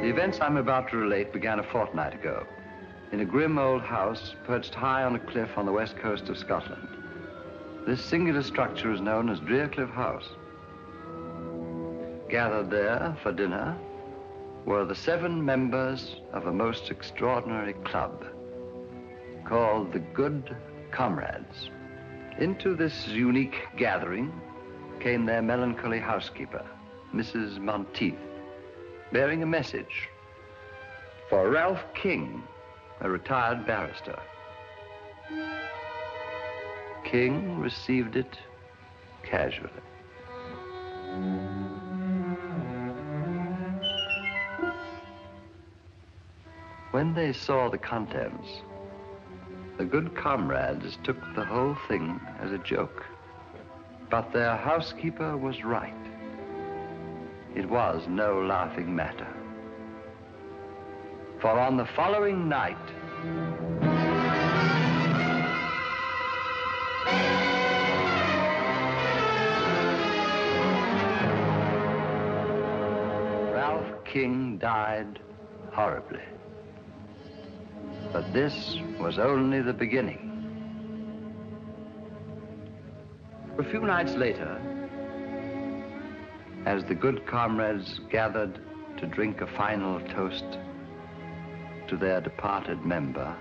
The events I'm about to relate began a fortnight ago in a grim old house perched high on a cliff on the west coast of Scotland. This singular structure is known as Cliff House. Gathered there for dinner were the 7 members of a most extraordinary club called the Good Comrades. Into this unique gathering came their melancholy housekeeper, Mrs. Monteith, bearing a message for Ralph King, a retired barrister. King received it casually. When they saw the contents, the Good Comrades took the whole thing as a joke. But their housekeeper was right. It was no laughing matter. For on the following night, Ralph King died horribly. But this was only the beginning. A few nights later, as the Good Comrades gathered to drink a final toast to their departed member,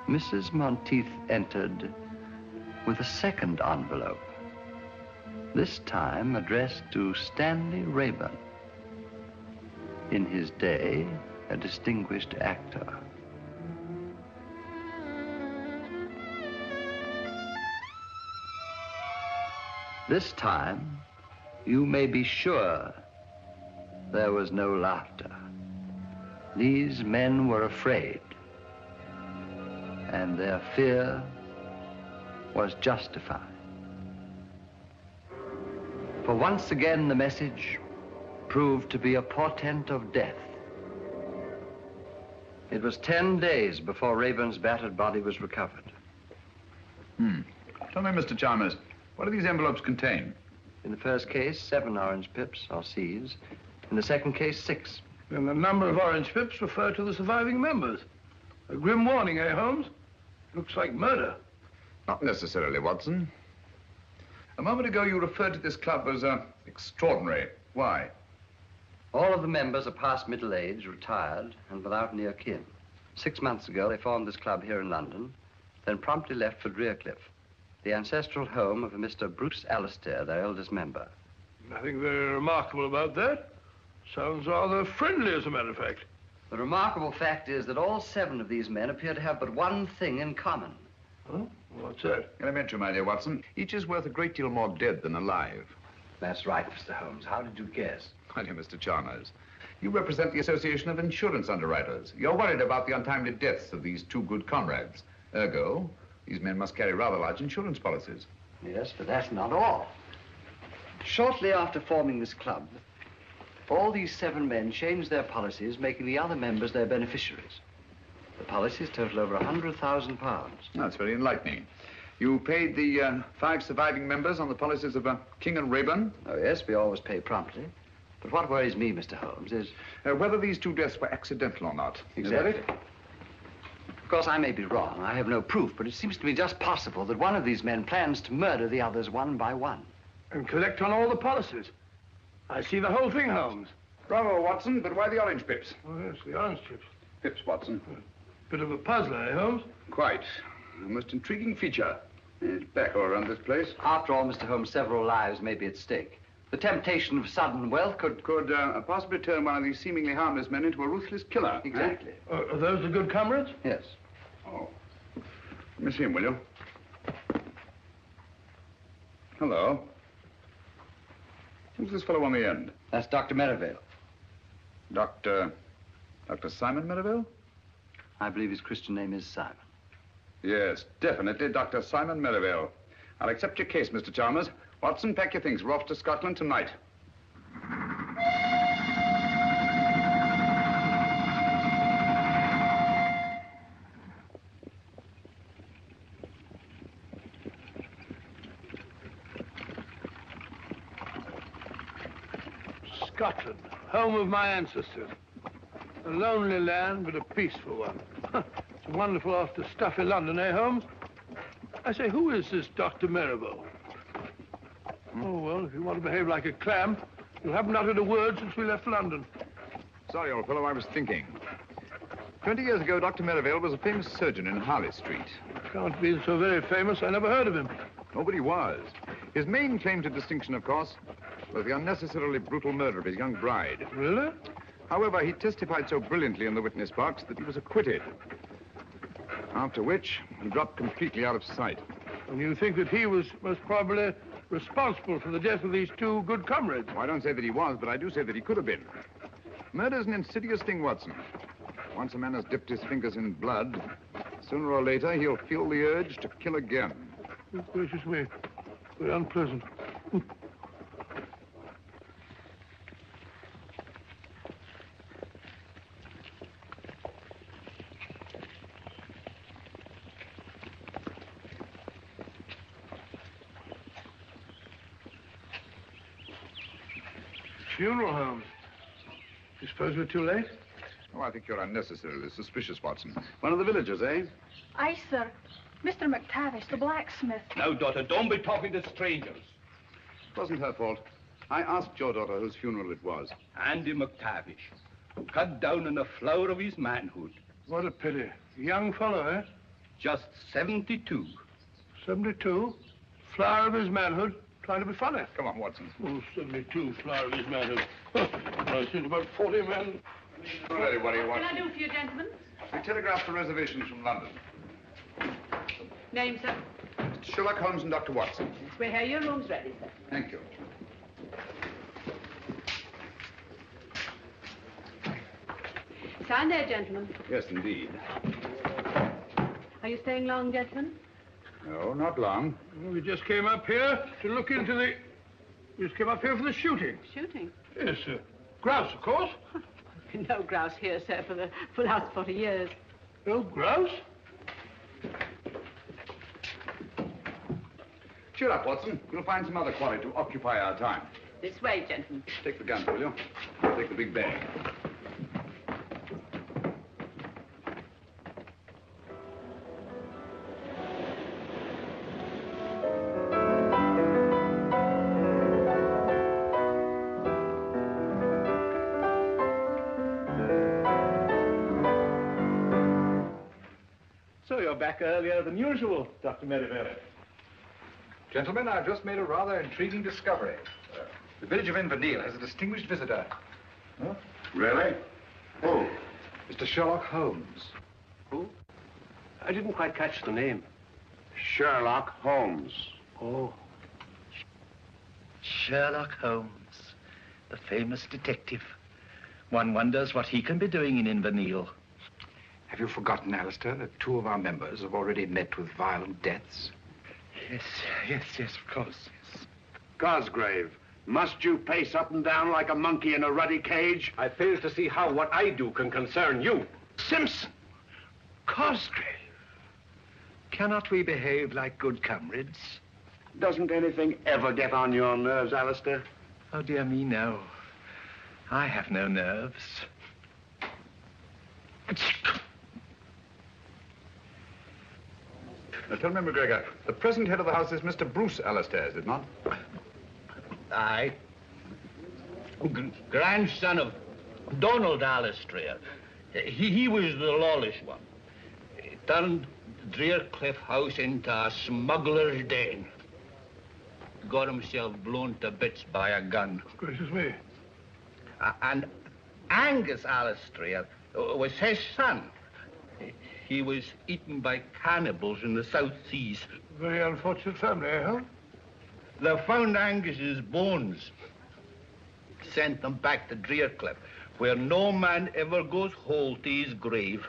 Mrs. Monteith entered with a second envelope, this time addressed to Stanley Rathbone, in his day a distinguished actor. This time, you may be sure there was no laughter. These men were afraid, and their fear was justified. For once again, the message proved to be a portent of death. It was 10 days before Rathbone's battered body was recovered. Tell me, Mr. Chalmers, what do these envelopes contain? In the first case, 7 orange pips, or C's. In the second case, 6. And the number of orange pips refer to the surviving members. A grim warning, eh, Holmes? Looks like murder. Not necessarily, Watson. A moment ago, you referred to this club as extraordinary. Why? All of the members are past middle age, retired, and without near kin. 6 months ago, they formed this club here in London, then promptly left for Cliff, the ancestral home of a Mr. Bruce Alistair, their eldest member. Nothing very remarkable about that. Sounds rather friendly, as a matter of fact. The remarkable fact is that all 7 of these men appear to have but one thing in common. Huh? What's that? Elementary, my dear Watson. Each is worth a great deal more dead than alive. That's right, Mr. Holmes. How did you guess? My dear Mr. Chalmers, you represent the Association of Insurance Underwriters. You're worried about the untimely deaths of these 2 good comrades. Ergo, these men must carry rather large insurance policies. Yes, but that's not all. Shortly after forming this club, all these 7 men changed their policies, making the other members their beneficiaries. The policies total over £100,000. That's very enlightening. You paid the 5 surviving members on the policies of King and Rathbone? Oh, yes, we always pay promptly. But what worries me, Mr. Holmes, is... whether these 2 deaths were accidental or not. Exactly. Is that it? Of course, I may be wrong. I have no proof, but it seems to me just possible that one of these men plans to murder the others one by one. And collect on all the policies. I see the whole thing, Holmes. Bravo, Watson, but why the orange pips? Oh, yes, the orange pips. Pips, Watson. Bit of a puzzler, eh, Holmes? Quite. A most intriguing feature. It's back all around this place. After all, Mr. Holmes, several lives may be at stake. The temptation of sudden wealth could possibly turn one of these seemingly harmless men into a ruthless killer. Exactly. Are those the good comrades? Yes. Oh. Let me see him, will you? Hello. Who's this fellow on the end? That's Dr. Merivale. Dr. Simon Merivale? I believe his Christian name is Simon. Yes, definitely Dr. Simon Merivale. I'll accept your case, Mr. Chalmers. Watson, pack your things. We're off to Scotland tonight. Scotland, home of my ancestors. A lonely land, but a peaceful one. It's wonderful after stuffy London, eh, Holmes? I say, who is this Dr. Marrowbone? Oh, well, if you want to behave like a clam, you haven't uttered a word since we left London. Sorry, old fellow, I was thinking. 20 years ago, Dr. Merivale was a famous surgeon in Harley Street. Can't be so very famous. I never heard of him. Nobody was. His main claim to distinction, of course, was the unnecessarily brutal murder of his young bride. Really? However, he testified so brilliantly in the witness box that he was acquitted. After which, he dropped completely out of sight. And you think that he was most probably responsible for the death of these two good comrades? Well, I don't say that he was, but I do say that he could have been. Murder's an insidious thing, Watson. Once a man has dipped his fingers in blood, sooner or later he'll feel the urge to kill again. Oh, gracious me. Very unpleasant. Funeral home. You suppose we're too late? Oh, I think you're unnecessarily suspicious, Watson. One of the villagers, eh? Aye, sir. Mr. McTavish, the blacksmith. Now, daughter, don't be talking to strangers. It wasn't her fault. I asked your daughter whose funeral it was. Andy McTavish, cut down in the flower of his manhood. What a pity. Young fellow, eh? Just 72. 72? Flower of his manhood. Trying to be funny. Come on, Watson. Oh, 72, flower of his manhood. I've seen about 40 men. Ready, what do you What want? can I do for you, gentlemen? We telegraphed for reservations from London. Name, sir? Sherlock Holmes and Dr. Watson. Yes, we're here. Your room's ready, sir. Thank you. Sign there, gentlemen. Yes, indeed. Are you staying long, gentlemen? No, not long. Well, we just came up here to look into the... We just came up here for the shooting. Shooting? Yes, sir. Grouse, of course. No grouse here, sir, for the last 40 years. No grouse? Cheer up, Watson. We'll find some other quarry to occupy our time. This way, gentlemen. Take the gun, will you? I'll take the big bag. So you're back earlier than usual, Dr. Merivale. Gentlemen, I've just made a rather intriguing discovery. The village of Inverness has a distinguished visitor. Huh? Really? Who? Mr. Sherlock Holmes. Who? I didn't quite catch the name. Sherlock Holmes. Oh. Sherlock Holmes, the famous detective. One wonders what he can be doing in Inverness. Have you forgotten, Alistair, that two of our members have already met with violent deaths? Yes, of course, yes. Cosgrave, must you pace up and down like a monkey in a ruddy cage? I fail to see how what I do can concern you. Simpson! Cosgrave! Cannot we behave like good comrades? Doesn't anything ever get on your nerves, Alistair? Oh, dear me, no. I have no nerves. Now, tell me, McGregor, the present head of the house is Mr. Bruce Alistair, is it not? Aye. Grandson of Donald Alistair. He was the lawless one. He turned Drearcliff House into a smuggler's den. Got himself blown to bits by a gun. Gracious me. And Angus Alistair was his son. He was eaten by cannibals in the South Seas. Very unfortunate family, eh, Holmes? They found Angus's bones. Sent them back to Drearcliff, where no man ever goes whole to his grave.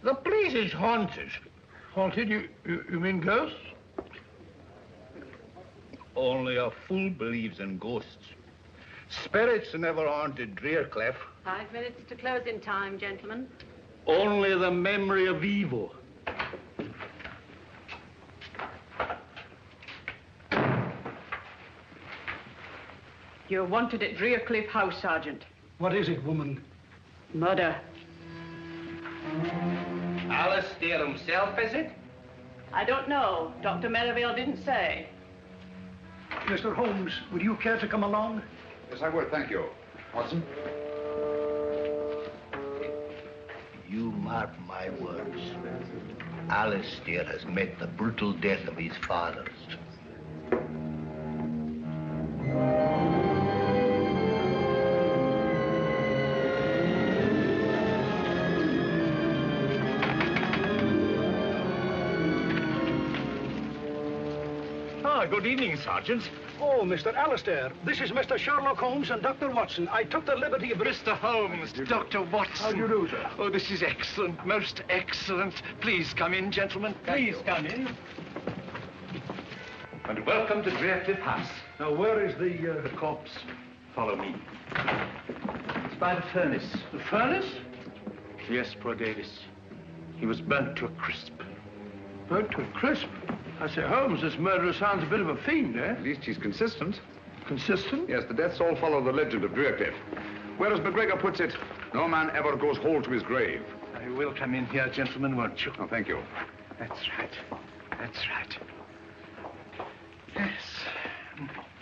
The place is haunted. Haunted? You mean ghosts? Only a fool believes in ghosts. Spirits never haunted Drearcliff. 5 minutes to closing time, gentlemen. Only the memory of evil. You're wanted at Drearcliff House, Sergeant. What is it, woman? Murder. Alistair himself, is it? I don't know. Dr. Merivale didn't say. Mr. Holmes, would you care to come along? Yes, I would, thank you. Watson? You mark my words. Alistair has met the brutal death of his fathers. Good evening, Sergeant. Oh, Mr. Alistair, this is Mr. Sherlock Holmes and Dr. Watson. I took the liberty of... Mr. Holmes, Dr. Watson. How do you do, sir? Oh, this is excellent, most excellent. Please come in, gentlemen. Please come in. And welcome to Drearcliff House. Now, where is the corpse? Follow me. It's by the furnace. The furnace? Yes, poor Davis. He was burnt to a crisp. Burnt to a crisp? I say, Holmes, this murderer sounds a bit of a fiend, eh? At least he's consistent. Consistent? Yes, the deaths all follow the legend of Drearcliff. Whereas McGregor puts it, no man ever goes whole to his grave. You will come in here, gentlemen, won't you? Oh, thank you. That's right. That's right. Yes.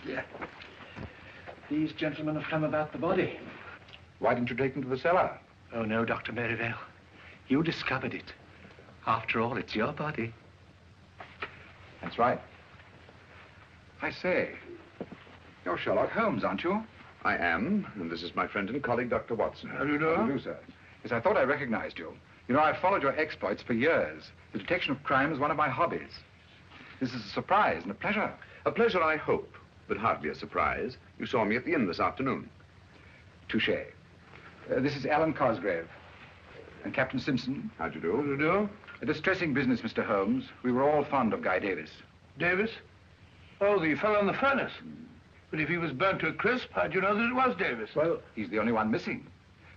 Yeah. These gentlemen have come about the body. Why didn't you take him to the cellar? Oh, no, Dr. Merivale. You discovered it. After all, it's your body. That's right. I say, you're Sherlock Holmes, aren't you? I am, and this is my friend and colleague, Dr. Watson. How do you know? How do you do, sir? Yes, I thought I recognized you. You know, I've followed your exploits for years. The detection of crime is one of my hobbies. This is a surprise and a pleasure. A pleasure, I hope, but hardly a surprise. You saw me at the inn this afternoon. Touché. This is Alan Cosgrave. And Captain Simpson. How do you do? How do you do? A distressing business, Mr. Holmes. We were all fond of Guy Davis. Davis? Oh, the fellow in the furnace. But if he was burnt to a crisp, how'd you know that it was Davis? Well, he's the only one missing.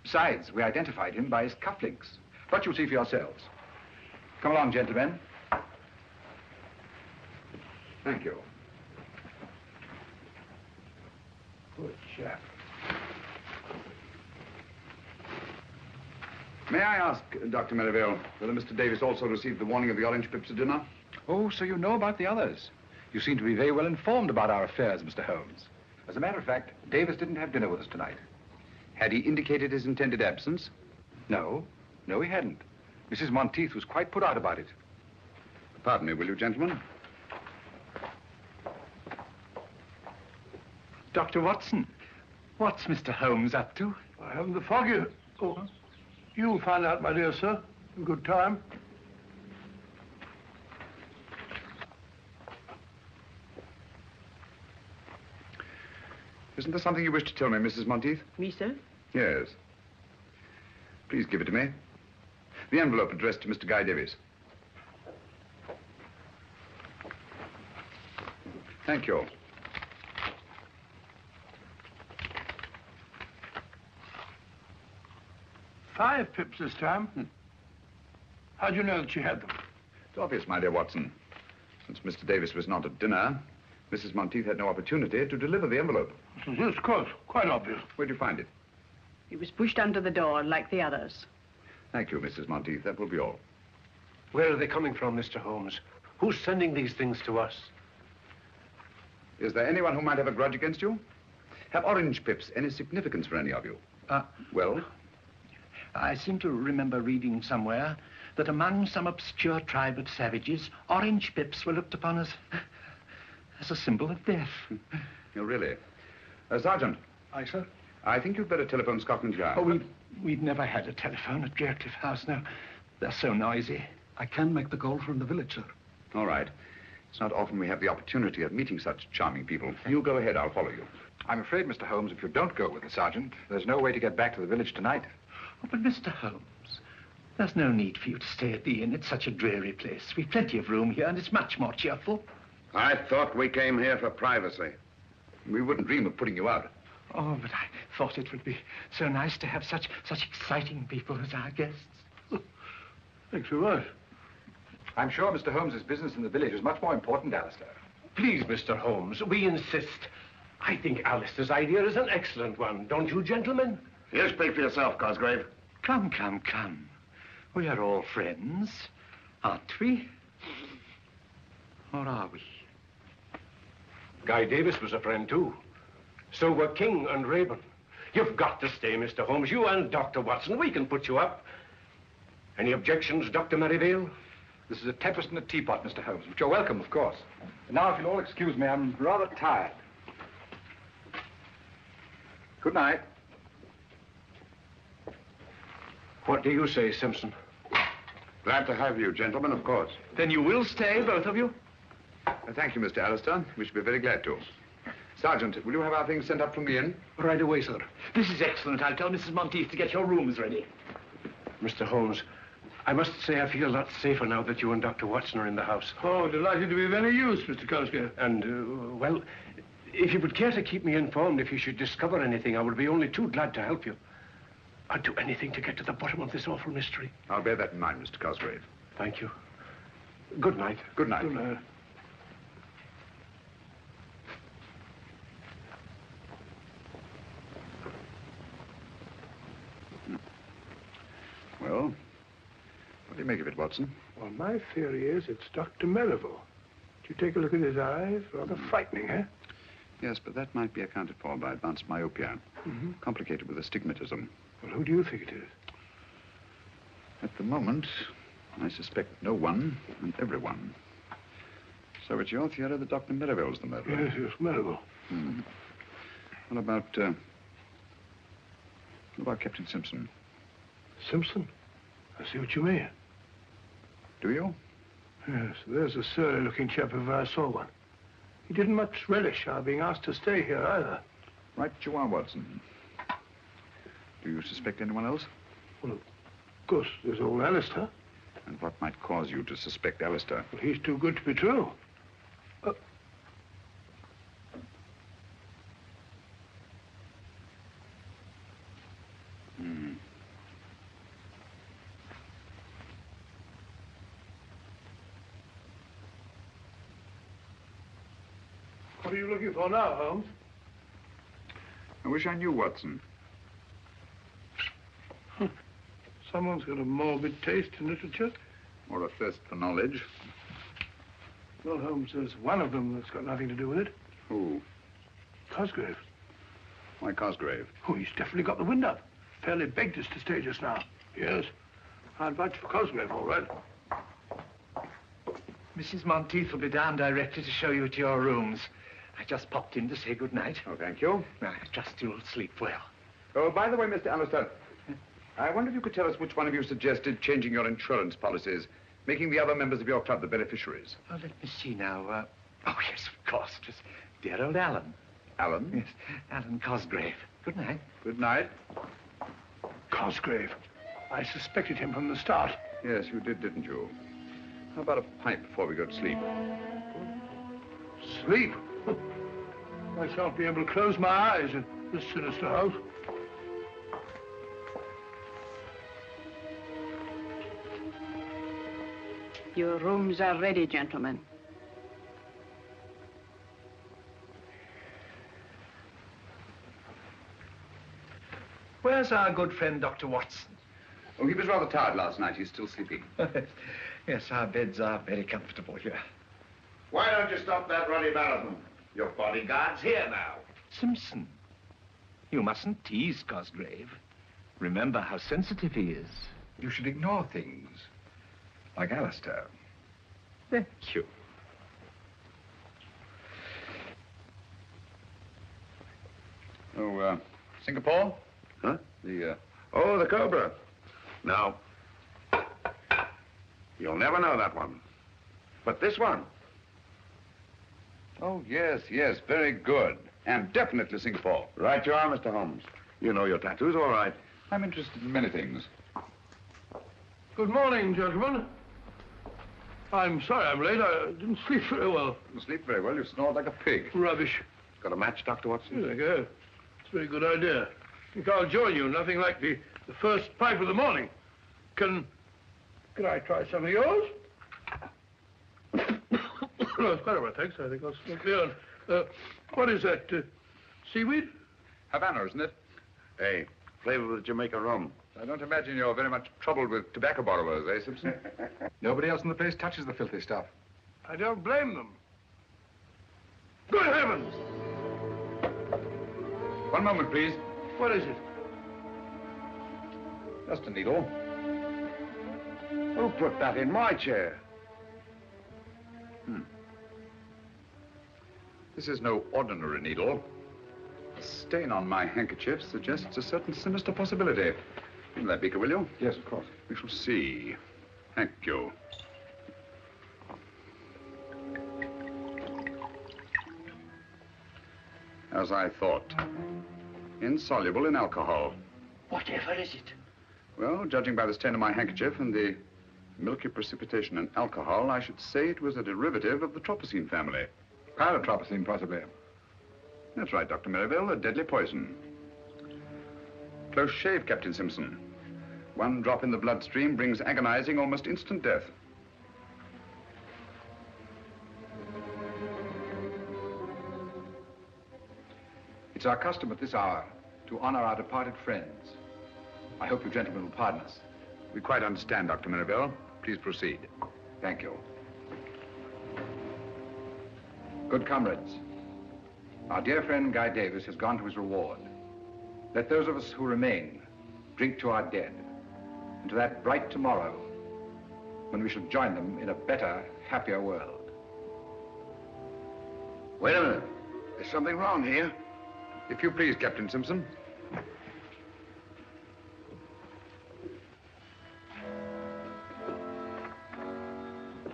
Besides, we identified him by his cufflinks. But you'll see for yourselves. Come along, gentlemen. Thank you. Good chap. May I ask, Dr. Merivale, whether Mr. Davis also received the warning of the orange pips at dinner? Oh, so you know about the others. You seem to be very well informed about our affairs, Mr. Holmes. As a matter of fact, Davis didn't have dinner with us tonight. Had he indicated his intended absence? No. No, he hadn't. Mrs. Monteith was quite put out about it. Pardon me, will you, gentlemen? Dr. Watson, what's Mr. Holmes up to? I haven't the foggiest. Oh, you'll find out, my dear sir, in good time. Isn't there something you wish to tell me, Mrs. Monteith? Me, sir? Yes. Please give it to me. The envelope addressed to Mr. Guy Davis. Thank you. $5 pips this time. How'd you know that she had them? It's obvious, my dear Watson. Since Mr. Davis was not at dinner, Mrs. Monteith had no opportunity to deliver the envelope. Yes, of course. Quite obvious. Where'd you find it? It was pushed under the door like the others. Thank you, Mrs. Monteith. That will be all. Where are they coming from, Mr. Holmes? Who's sending these things to us? Is there anyone who might have a grudge against you? Have orange pips any significance for any of you? Well? I seem to remember reading somewhere that among some obscure tribe of savages, orange pips were looked upon as a symbol of death. Oh, really? Sergeant. Aye, sir? I think you'd better telephone Scotland Yard. Oh, we've never had a telephone at Drearcliff House now. They're so noisy. I can make the call from the village, sir. All right. It's not often we have the opportunity of meeting such charming people. You go ahead, I'll follow you. I'm afraid, Mr. Holmes, if you don't go with the sergeant, there's no way to get back to the village tonight. Oh, but Mr. Holmes, there's no need for you to stay at the inn. It's such a dreary place. We've plenty of room here, and it's much more cheerful. I thought we came here for privacy. We wouldn't dream of putting you out. Oh, but I thought it would be so nice to have such exciting people as our guests. Thanks very much. I'm sure Mr. Holmes's business in the village is much more important, Alistair. Please, Mr. Holmes, we insist. I think Alistair's idea is an excellent one, don't you, gentlemen? You speak for yourself, Cosgrave. Come, come, come. We are all friends, aren't we? Or are we? Guy Davis was a friend, too. So were King and Raeburn. You've got to stay, Mr. Holmes. You and Dr. Watson. We can put you up. Any objections, Dr. Merivale? This is a tempest in a teapot, Mr. Holmes, but you're welcome, of course. And now, if you'll all excuse me, I'm rather tired. Good night. What do you say, Simpson? Glad to have you, gentlemen, of course. Then you will stay, both of you? Thank you, Mr. Alistair. We should be very glad to. Sergeant, will you have our things sent up from the inn? Right away, sir. This is excellent. I'll tell Mrs. Monteith to get your rooms ready. Mr. Holmes, I must say I feel a lot safer now that you and Dr. Watson are in the house. Oh, delighted to be of any use, Mr. Cosgrave. And, well, if you would care to keep me informed if you should discover anything, I would be only too glad to help you. I'd do anything to get to the bottom of this awful mystery. I'll bear that in mind, Mr. Cosgrave. Thank you. Good night. Good night. Good night. Well, what do you make of it, Watson? Well, my theory is it's Dr. Merivale. Did you take a look at his eyes? Rather frightening, eh? Yes, but that might be accounted for by advanced myopia, complicated with astigmatism. Well, who do you think it is? At the moment, I suspect no one and everyone. So it's your theory that Dr. Merivale's the murderer? Yes, yes, Merivale. What about Captain Simpson? Simpson? I see what you mean. Do you? Yes, there's a surly-looking chap if I saw one. He didn't much relish our being asked to stay here, either. Right you are, Watson. Do you suspect anyone else? Well, of course, there's old Alistair. And what might cause you to suspect Alistair? Well, he's too good to be true. What are you looking for now, Holmes? I wish I knew, Watson. Someone's got a morbid taste in literature. Or a thirst for knowledge. Well, Holmes, there's one of them that's got nothing to do with it. Who? Cosgrave. Why Cosgrave? Oh, he's definitely got the wind up. Fairly begged us to stay just now. Yes. I'd vouch for Cosgrave, all right. Mrs. Monteith will be down directly to show you to your rooms. I just popped in to say good night. Oh, thank you. I trust you'll sleep well. Oh, by the way, Mr. Alistair, I wonder if you could tell us which one of you suggested changing your insurance policies, making the other members of your club the beneficiaries. Oh, let me see now. Oh, yes, of course. It was dear old Alan. Alan? Yes, Alan Cosgrave. Good night. Good night. Cosgrave. I suspected him from the start. Yes, you did, didn't you? How about a pipe before we go to sleep? Sleep? I shan't be able to close my eyes in this sinister house. Your rooms are ready, gentlemen. Where's our good friend, Dr. Watson? Oh, he was rather tired last night. He's still sleeping. Yes, our beds are very comfortable here. Why don't you stop that ruddy marathon? Your bodyguard's here now. Simpson, you mustn't tease Cosgrave. Remember how sensitive he is. You should ignore things. Like Alistair. Thank you. Oh, Singapore? Huh? The Oh, the Cobra. No. You'll never know that one. But this one. Oh, yes, yes, very good. And definitely Singapore. Right you are, Mr. Holmes. You know your tattoos, all right. I'm interested in many things. Good morning, gentlemen. I'm sorry I'm late. I didn't sleep very well. You sleep very well. You snore like a pig. Rubbish. Got a match, Dr. Watson? Here they go. It's a very good idea. I think I'll join you. Nothing like the first pipe of the morning. Can I try some of yours? No, it's quite all right, thanks. I think I'll smoke the other. What is that? Seaweed? Havana, isn't it? Hey, flavored with Jamaica rum. I don't imagine you're very much troubled with tobacco borrowers, eh, Simpson? Nobody else in the place touches the filthy stuff. I don't blame them. Good heavens! One moment, please. What is it? Just a needle. Who put that in my chair? This is no ordinary needle. The stain on my handkerchief suggests a certain sinister possibility. Give me that beaker, will you? Yes, of course. We shall see. Thank you. As I thought. Insoluble in alcohol. Whatever is it? Well, judging by the stain on my handkerchief and the milky precipitation in alcohol, I should say it was a derivative of the tropicine family. Pyrotropicine, possibly. That's right, Dr. Merivale, a deadly poison. Close shave, Captain Simpson. One drop in the bloodstream brings agonizing, almost instant death. It's our custom at this hour to honor our departed friends. I hope you gentlemen will pardon us. We quite understand, Dr. Merivale. Please proceed. Thank you. Good comrades, our dear friend Guy Davis has gone to his reward. Let those of us who remain drink to our dead and to that bright tomorrow when we shall join them in a better, happier world. Wait a minute. There's something wrong here. If you please, Captain Simpson.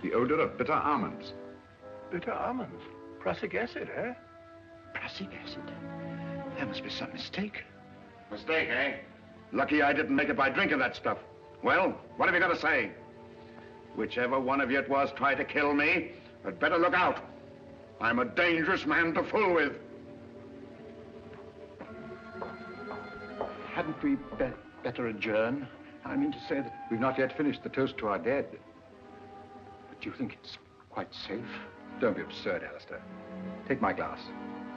The odor of bitter almonds. Bitter almonds? Prussic acid, eh? Prussic acid? There must be some mistake. Mistake, eh? Lucky I didn't make it by drinking that stuff. Well, what have you got to say? Whichever one of you it was tried to kill me, had better look out. I'm a dangerous man to fool with. Hadn't we better adjourn? I mean to say that... We've not yet finished the toast to our dead. But do you think it's quite safe? Don't be absurd, Alistair. Take my glass.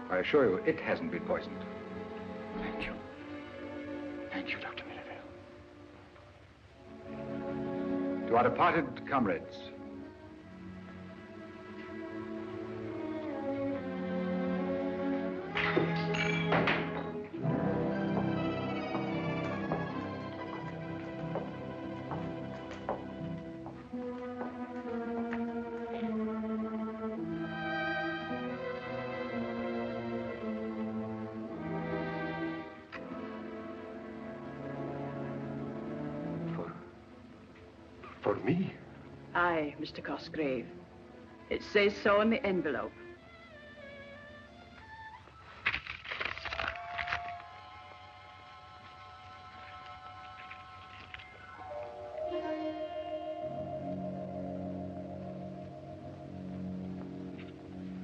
I assure you, it hasn't been poisoned. Thank you. Thank you, Dr. Merivale. To our departed comrades, For me? Aye, Mr. Cosgrave. It says so on the envelope.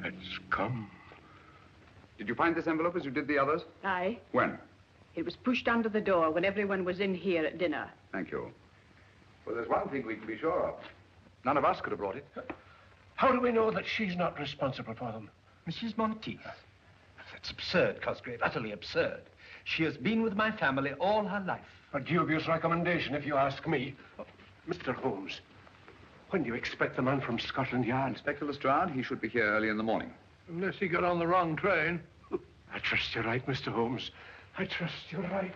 It's come. Did you find this envelope as you did the others? Aye. When? It was pushed under the door when everyone was in here at dinner. Thank you. well, there's one thing we can be sure of. None of us could have brought it. How do we know that she's not responsible for them? Mrs. Monteith. That's absurd, Cosgrave, utterly absurd. She has been with my family all her life. A dubious recommendation, if you ask me. Oh, Mr. Holmes, when do you expect the man from Scotland Yard? Inspector Lestrade, he should be here early in the morning. Unless he got on the wrong train. I trust you're right, Mr. Holmes. I trust you're right.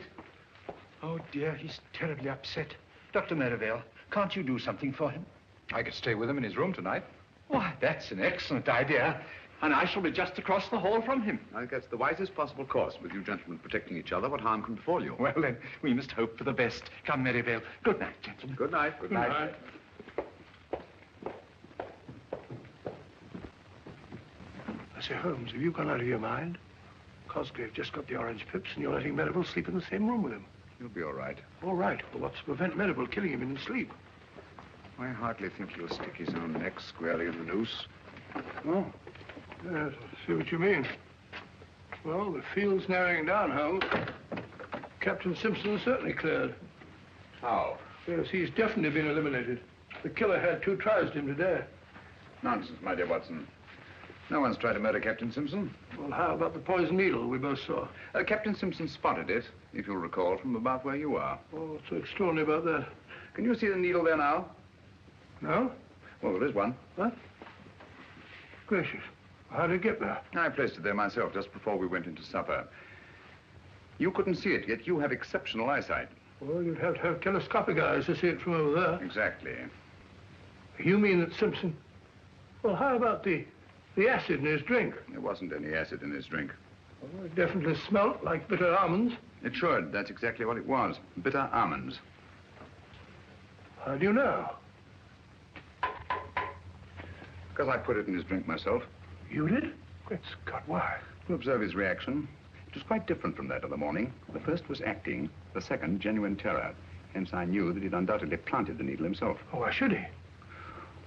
Oh, dear, he's terribly upset. Dr. Merivale, can't you do something for him? I could stay with him in his room tonight. Why, that's an excellent idea. And I shall be just across the hall from him. I think that's the wisest possible course. With you gentlemen protecting each other, what harm can befall you? Well, then, we must hope for the best. Come, Merivale. Good night, gentlemen. Good night. Good night. I say, Holmes, have you gone out of your mind? Cosgrave just got the orange pips and you're letting Merivale sleep in the same room with him. You'll be all right. All right. Well, what's to prevent Merivale killing him in his sleep? I hardly think he'll stick his own neck squarely in the noose. Oh. Yes, I see what you mean. Well, the field's narrowing down, Holmes. Captain Simpson is certainly cleared. How? Yes, he's definitely been eliminated. The killer had 2 tries at him today. Nonsense, my dear Watson. No one's tried to murder Captain Simpson. Well, how about the poison needle we both saw? Captain Simpson spotted it, if you'll recall, from about where you are. Oh, what's so extraordinary about that? Can you see the needle there now? No? Well, there is one. What? Gracious. How did it get there? I placed it there myself just before we went into supper. You couldn't see it, yet you have exceptional eyesight. Well, you'd have to have telescopic eyes to see it from over there. Exactly. You mean that Simpson... Well, how about the acid in his drink? There wasn't any acid in his drink. Well, it definitely smelt like bitter almonds. It should. That's exactly what it was. Bitter almonds. How do you know? Because I put it in his drink myself. You did? Great Scott, why? To observe his reaction. It was quite different from that of the morning. The first was acting, the second genuine terror. Hence I knew that he'd undoubtedly planted the needle himself. Oh, why should he?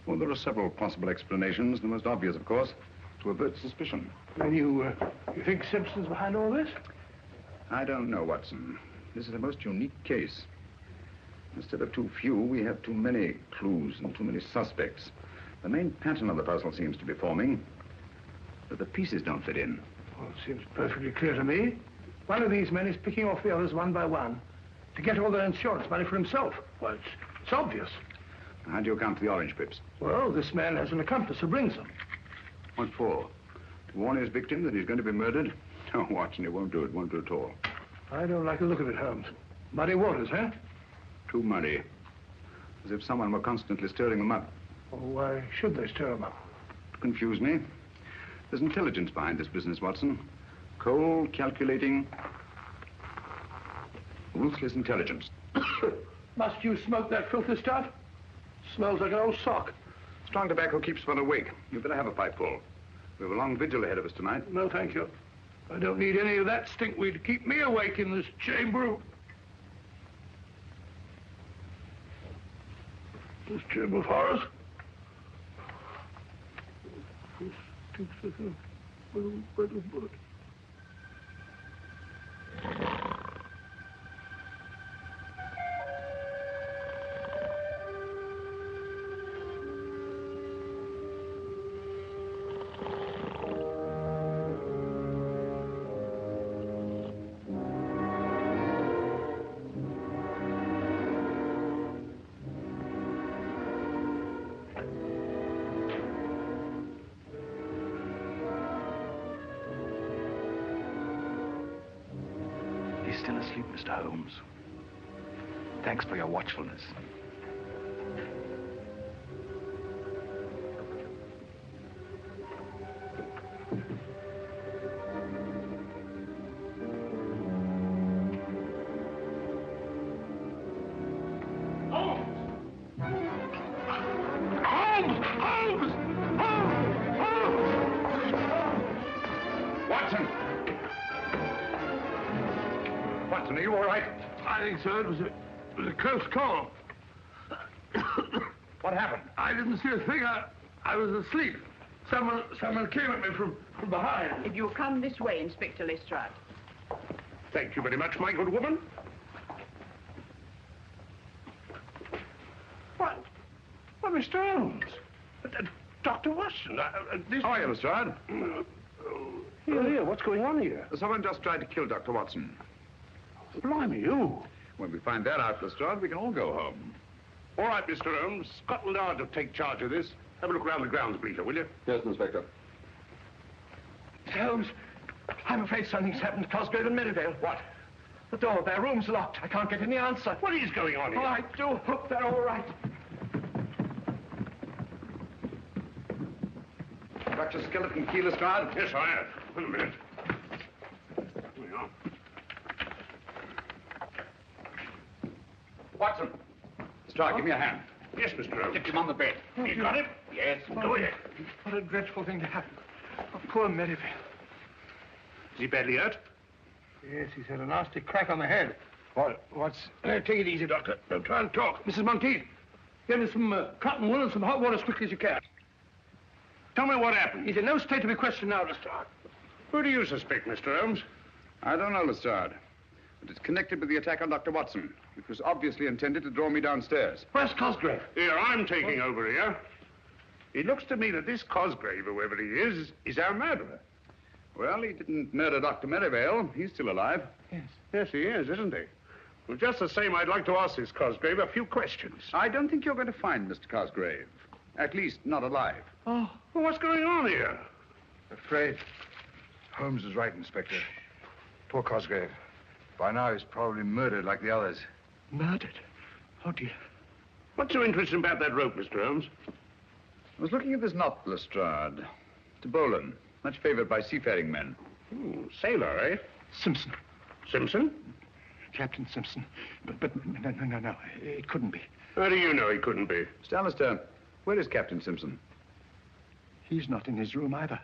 Well, there are several possible explanations. The most obvious, of course, to avert suspicion. Then you think Simpson's behind all this? I don't know, Watson. This is a most unique case. Instead of too few, we have too many clues and too many suspects. The main pattern of the puzzle seems to be forming, but the pieces don't fit in. Well, it seems perfectly clear to me. One of these men is picking off the others one by one to get all their insurance money for himself. Well, it's obvious. How do you account for the orange pips? Well, this man has an accomplice who brings them. What for? To warn his victim that he's going to be murdered? Oh, Watson, it won't do it. Won't do it at all. I don't like the look of it, Holmes. Muddy waters, huh? Too muddy. As if someone were constantly stirring them up. Well, why should they stir them up? To confuse me. There's intelligence behind this business, Watson. Cold, calculating, ruthless intelligence. Must you smoke that filthy stuff? Smells like an old sock. Strong tobacco keeps one awake. You'd better have a pipe full. We have a long vigil ahead of us tonight. No, thank you. I don't need any of that stinkweed to keep me awake in this chamber. This chamber of horrors. This stinks like a little bed of blood. He's still asleep, Mr. Holmes. Thanks for your watchfulness. Watson, are you all right? I think so. It was a close call. What happened? I didn't see a thing. I was asleep. Someone came at me from behind. If you'll come this way, Inspector Lestrade. Thank you very much, my good woman. What? Well, Mr. Holmes. Dr. Watson, this... How are you, Lestrade? Here, what's going on here? Someone just tried to kill Dr. Watson. Blimey, you. When we find that out, Lestrade, we can all go home. All right, Mr. Holmes. Scotland Yard will take charge of this. Have a look around the grounds, Bleater, will you? Yes, Inspector. Mr. Holmes, I'm afraid something's happened to Cosgrave and Merivale. What? The door of their room's locked. I can't get any answer. What is going on here? Oh, I do hope they're all right. Got your skeleton key, Lestrade? Yes, I have. Wait a minute. Here we are. Watson. Lestrade, give me a hand. Yes, Mr. Holmes. Get him on the bed. You got it? Yes. Go ahead. What a dreadful thing to happen. Oh, poor Merivale. Is he badly hurt? Yes, he's had a nasty crack on the head. What's... take it easy, Doctor. Don't try and talk. Mrs. Monteith, get me some cotton wool and some hot water as quickly as you can. Tell me what happened. He's in no state to be questioned now, Lestrade. Who do you suspect, Mr. Holmes? I don't know, Lestrade. But it's connected with the attack on Dr. Watson, which was obviously intended to draw me downstairs. Where's Cosgrave? Here, I'm taking over here. It looks to me that this Cosgrave, whoever he is our murderer. Well, he didn't murder Dr. Merivale. He's still alive. Yes. Yes, he is, isn't he? Well, just the same, I'd like to ask this Cosgrave a few questions. I don't think you're going to find Mr. Cosgrave. At least, not alive. Oh, well, what's going on here? Afraid. Holmes is right, Inspector. Poor Cosgrave. By now, he's probably murdered like the others. Murdered? Oh, dear. What's so interesting about that rope, Mr. Holmes? I was looking at this knot, Lestrade. It's a bowline, much favored by seafaring men. Sailor, eh? Simpson. Simpson? Captain Simpson. But no. It couldn't be. How do you know he couldn't be? Mr. Alistair, where is Captain Simpson? He's not in his room either.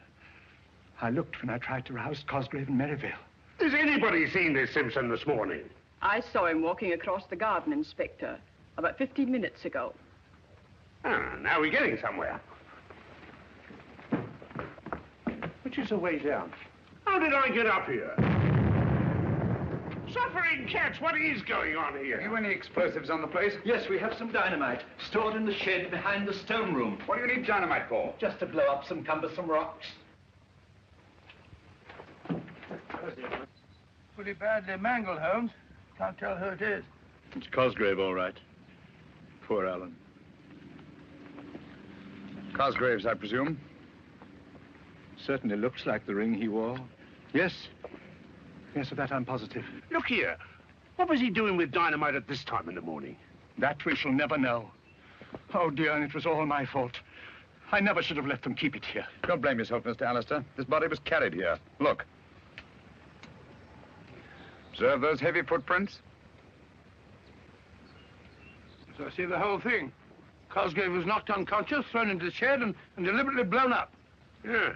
I looked when I tried to rouse Cosgrave and Merivale. Has anybody seen this Simpson this morning? I saw him walking across the garden, Inspector, about 15 minutes ago. Ah, now we're getting somewhere. Which is the way down? How did I get up here? Suffering cats, what is going on here? Have you any explosives on the place? Yes, we have some dynamite stored in the shed behind the stone room. What do you need dynamite for? Just to blow up some cumbersome rocks. Pretty badly mangled, Holmes. Can't tell who it is. It's Cosgrave, all right. Poor Alan. Cosgrave's, I presume? Certainly looks like the ring he wore. Yes. Yes, of that I'm positive. Look here. What was he doing with dynamite at this time in the morning? That we shall never know. Oh, dear, and it was all my fault. I never should have let them keep it here. Don't blame yourself, Mr. Alistair. This body was carried here. Look. Observe those heavy footprints? So I see the whole thing. Cosgrave was knocked unconscious, thrown into the shed, and deliberately blown up. Yes.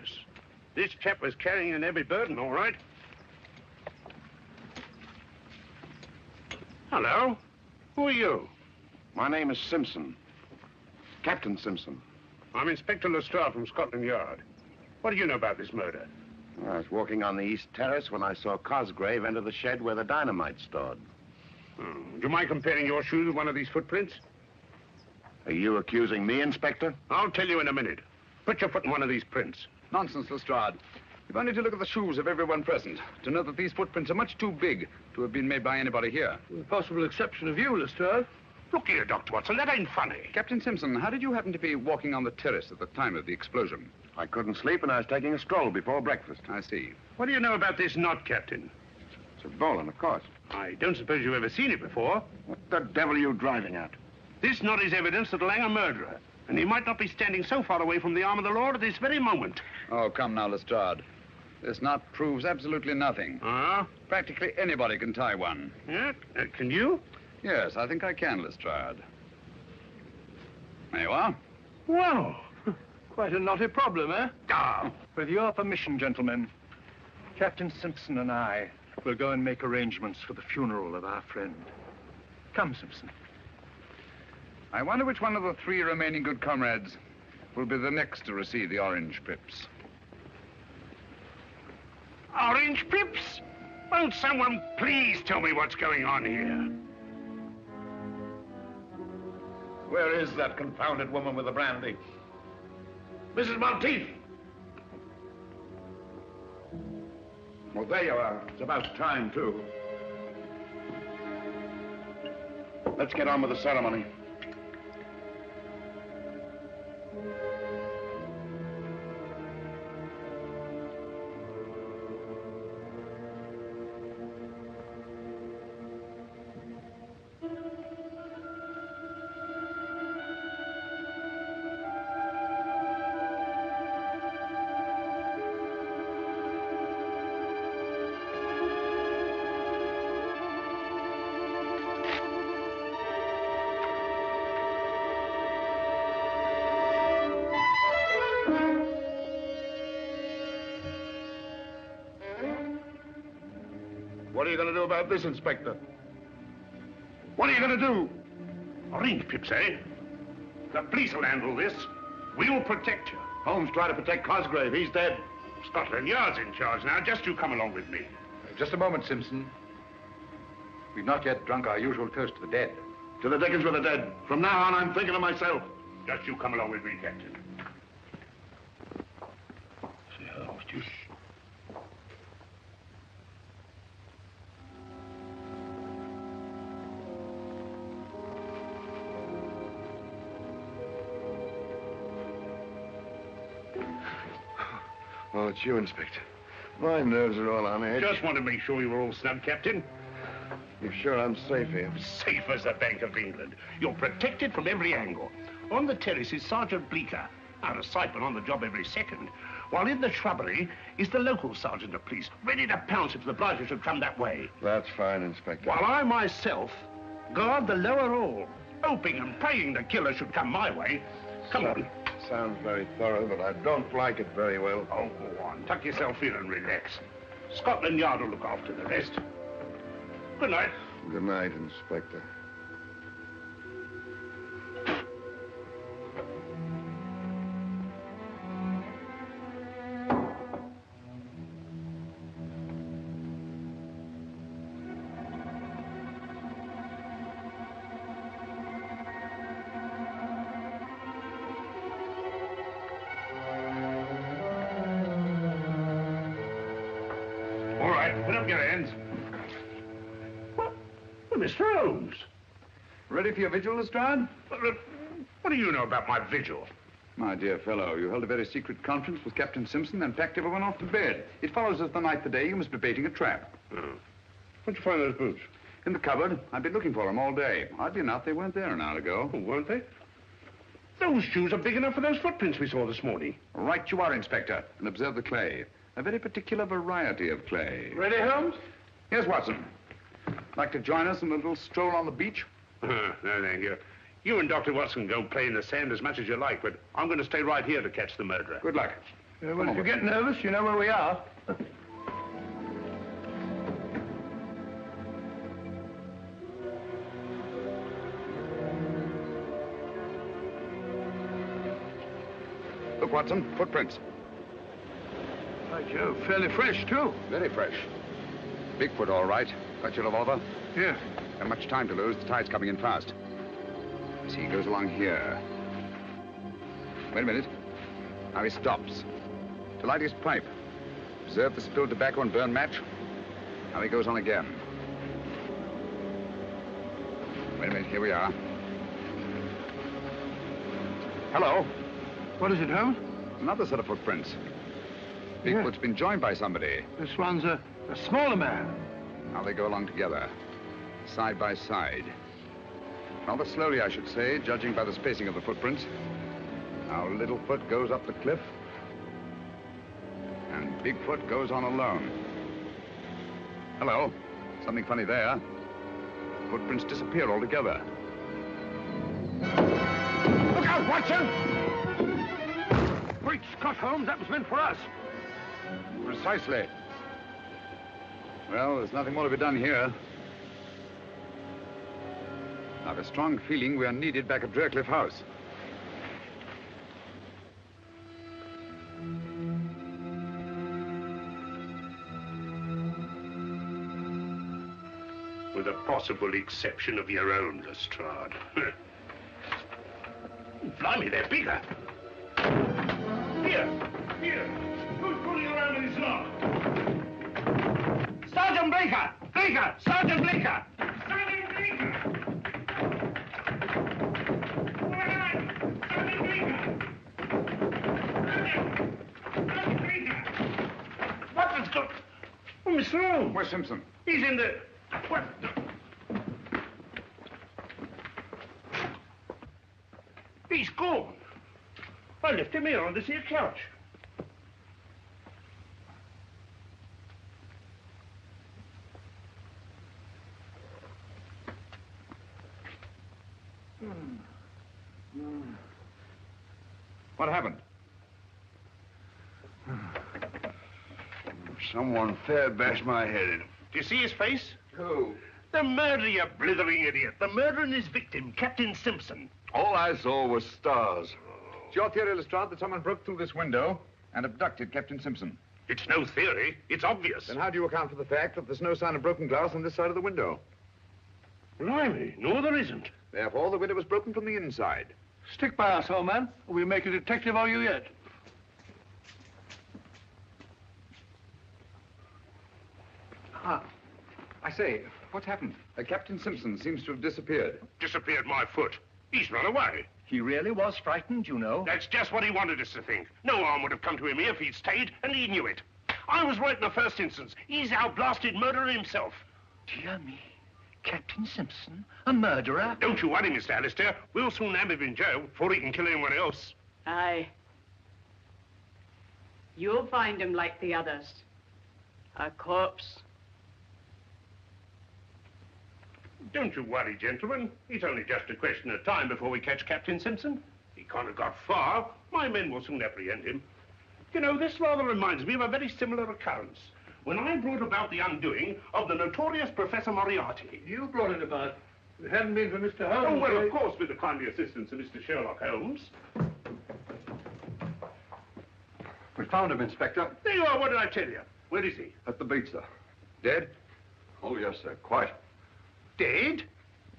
This chap was carrying an heavy burden, all right. Hello. Who are you? My name is Simpson. Captain Simpson. I'm Inspector Lestrade from Scotland Yard. What do you know about this murder? I was walking on the east terrace when I saw Cosgrave enter the shed where the dynamite's stored. Do you mind comparing your shoes with one of these footprints? Are you accusing me, Inspector? I'll tell you in a minute. Put your foot in one of these prints. Nonsense, Lestrade. You've only to look at the shoes of everyone present to know that these footprints are much too big to have been made by anybody here. With the possible exception of you, Lestrade. Look here, Dr. Watson, that ain't funny. Captain Simpson, how did you happen to be walking on the terrace at the time of the explosion? I couldn't sleep and I was taking a stroll before breakfast. I see. What do you know about this knot, Captain? It's a bowline, of course. I don't suppose you've ever seen it before. What the devil are you driving at? This knot is evidence that'll hang a murderer, and he might not be standing so far away from the arm of the law at this very moment. Oh, come now, Lestrade. This knot proves absolutely nothing. Ah? Practically anybody can tie one. Yeah? Can you? Yes, I think I can, Lestrade. There you are. Well, quite a knotty problem, eh? Ah. With your permission, gentlemen, Captain Simpson and I will go and make arrangements for the funeral of our friend. Come, Simpson. I wonder which one of the three remaining good comrades will be the next to receive the orange pips. Orange pips? Won't someone please tell me what's going on here? Where is that confounded woman with the brandy? Mrs. Monteith! Well, there you are. It's about time, too. Let's get on with the ceremony. What are you going to do about this, Inspector? What are you going to do? Orange pips, eh? The police will handle this. We'll protect you. Holmes tried to protect Cosgrave. He's dead. Scotland Yard's in charge now. Just you come along with me. Just a moment, Simpson. We've not yet drunk our usual toast to the dead. To the dickens with the dead. From now on, I'm thinking of myself. Just you come along with me, Captain. Oh, it's you, Inspector. My nerves are all on edge. Just want to make sure you were all snug, Captain. You're sure I'm safe here? Safe as the Bank of England. You're protected from every angle. On the terrace is Sergeant Bleecker, out of sight but on the job every second. While in the shrubbery is the local sergeant of police, ready to pounce if the blighter should come that way. That's fine, Inspector. While I myself guard the lower hall, hoping and praying the killer should come my way. Come on. Sounds very thorough, but I don't like it very well. Oh, go on. Tuck yourself in and relax. Scotland Yard will look after the rest. Good night. Good night, Inspector. All right, put up your hands. Mr. Holmes. Ready for your vigil, Lestrade? What do you know about my vigil? My dear fellow, you held a very secret conference with Captain Simpson and packed everyone off to bed. It follows as the night the day you must be baiting a trap. Oh. Where'd you find those boots? In the cupboard. I've been looking for them all day. Oddly enough, they weren't there an hour ago. Oh, weren't they? Those shoes are big enough for those footprints we saw this morning. Right you are, Inspector. And observe the clay. A very particular variety of clay. Ready, Holmes? Yes, Watson. Like to join us in a little stroll on the beach? No, thank you. You and Dr. Watson go play in the sand as much as you like, but I'm going to stay right here to catch the murderer. Good luck. Well, if you get nervous, you know where we are. Look, Watson, footprints. By Jove, fairly fresh, too. Very fresh. Bigfoot, all right. Got your revolver? Yeah. Got much time to lose. The tide's coming in fast. You see, he goes along here. Wait a minute. Now he stops. To light his pipe. Observe the spilled tobacco and burned match. Now he goes on again. Wait a minute, here we are. Hello. What is it, Holmes? Another set of footprints. Bigfoot's been joined by somebody. This one's a smaller man. Now they go along together, side by side. Rather slowly, I should say, judging by the spacing of the footprints. Now Littlefoot goes up the cliff, and Bigfoot goes on alone. Hello. Something funny there. Footprints disappear altogether. Look out, Watson! Great Scott, Holmes, that was meant for us. Precisely. Well, there's nothing more to be done here. I have a strong feeling we are needed back at Draycliffe House. With a possible exception of your own, Lestrade. Blimey, they're bigger. Here. Who's pulling around in his lock? Sergeant Bleecker! Sergeant Bleecker! Sergeant Bleecker! Sergeant Bleecker! What's going... Oh, Mr. Holmes. Where's Simpson? He's in the... What? He's gone. I left him here on this here couch. What happened? Someone fair bashed my head in. Do you see his face? Who? The murderer, you blithering idiot. The murderer and his victim, Captain Simpson. All I saw was stars. It's your theory, Lestrade, that someone broke through this window and abducted Captain Simpson. It's no theory. It's obvious. Then how do you account for the fact that there's no sign of broken glass on this side of the window? Blimey, no, there isn't. Therefore, the window was broken from the inside. Stick by us, old man, or we'll make a detective of you yet. Ah, I say, what's happened? Captain Simpson seems to have disappeared. Disappeared my foot. He's run away. He really was frightened, you know. That's just what he wanted us to think. No harm would have come to him if he'd stayed, and he knew it. I was right in the first instance. He's our blasted murderer himself. Dear me. Captain Simpson, a murderer? Don't you worry, Mr. Alistair. We'll soon have him in jail before he can kill anyone else. Aye. You'll find him like the others. A corpse. Don't you worry, gentlemen. It's only just a question of time before we catch Captain Simpson. He can't have got far. My men will soon apprehend him. You know, this rather reminds me of a very similar occurrence. When I brought about the undoing of the notorious Professor Moriarty. You brought it about. If it hadn't been for Mr. Holmes... Oh, well, of course, with the kindly assistance of Mr. Sherlock Holmes. We found him, Inspector. There you are. What did I tell you? Where is he? At the beach, sir. Dead? Oh, yes, sir. Quite. Dead?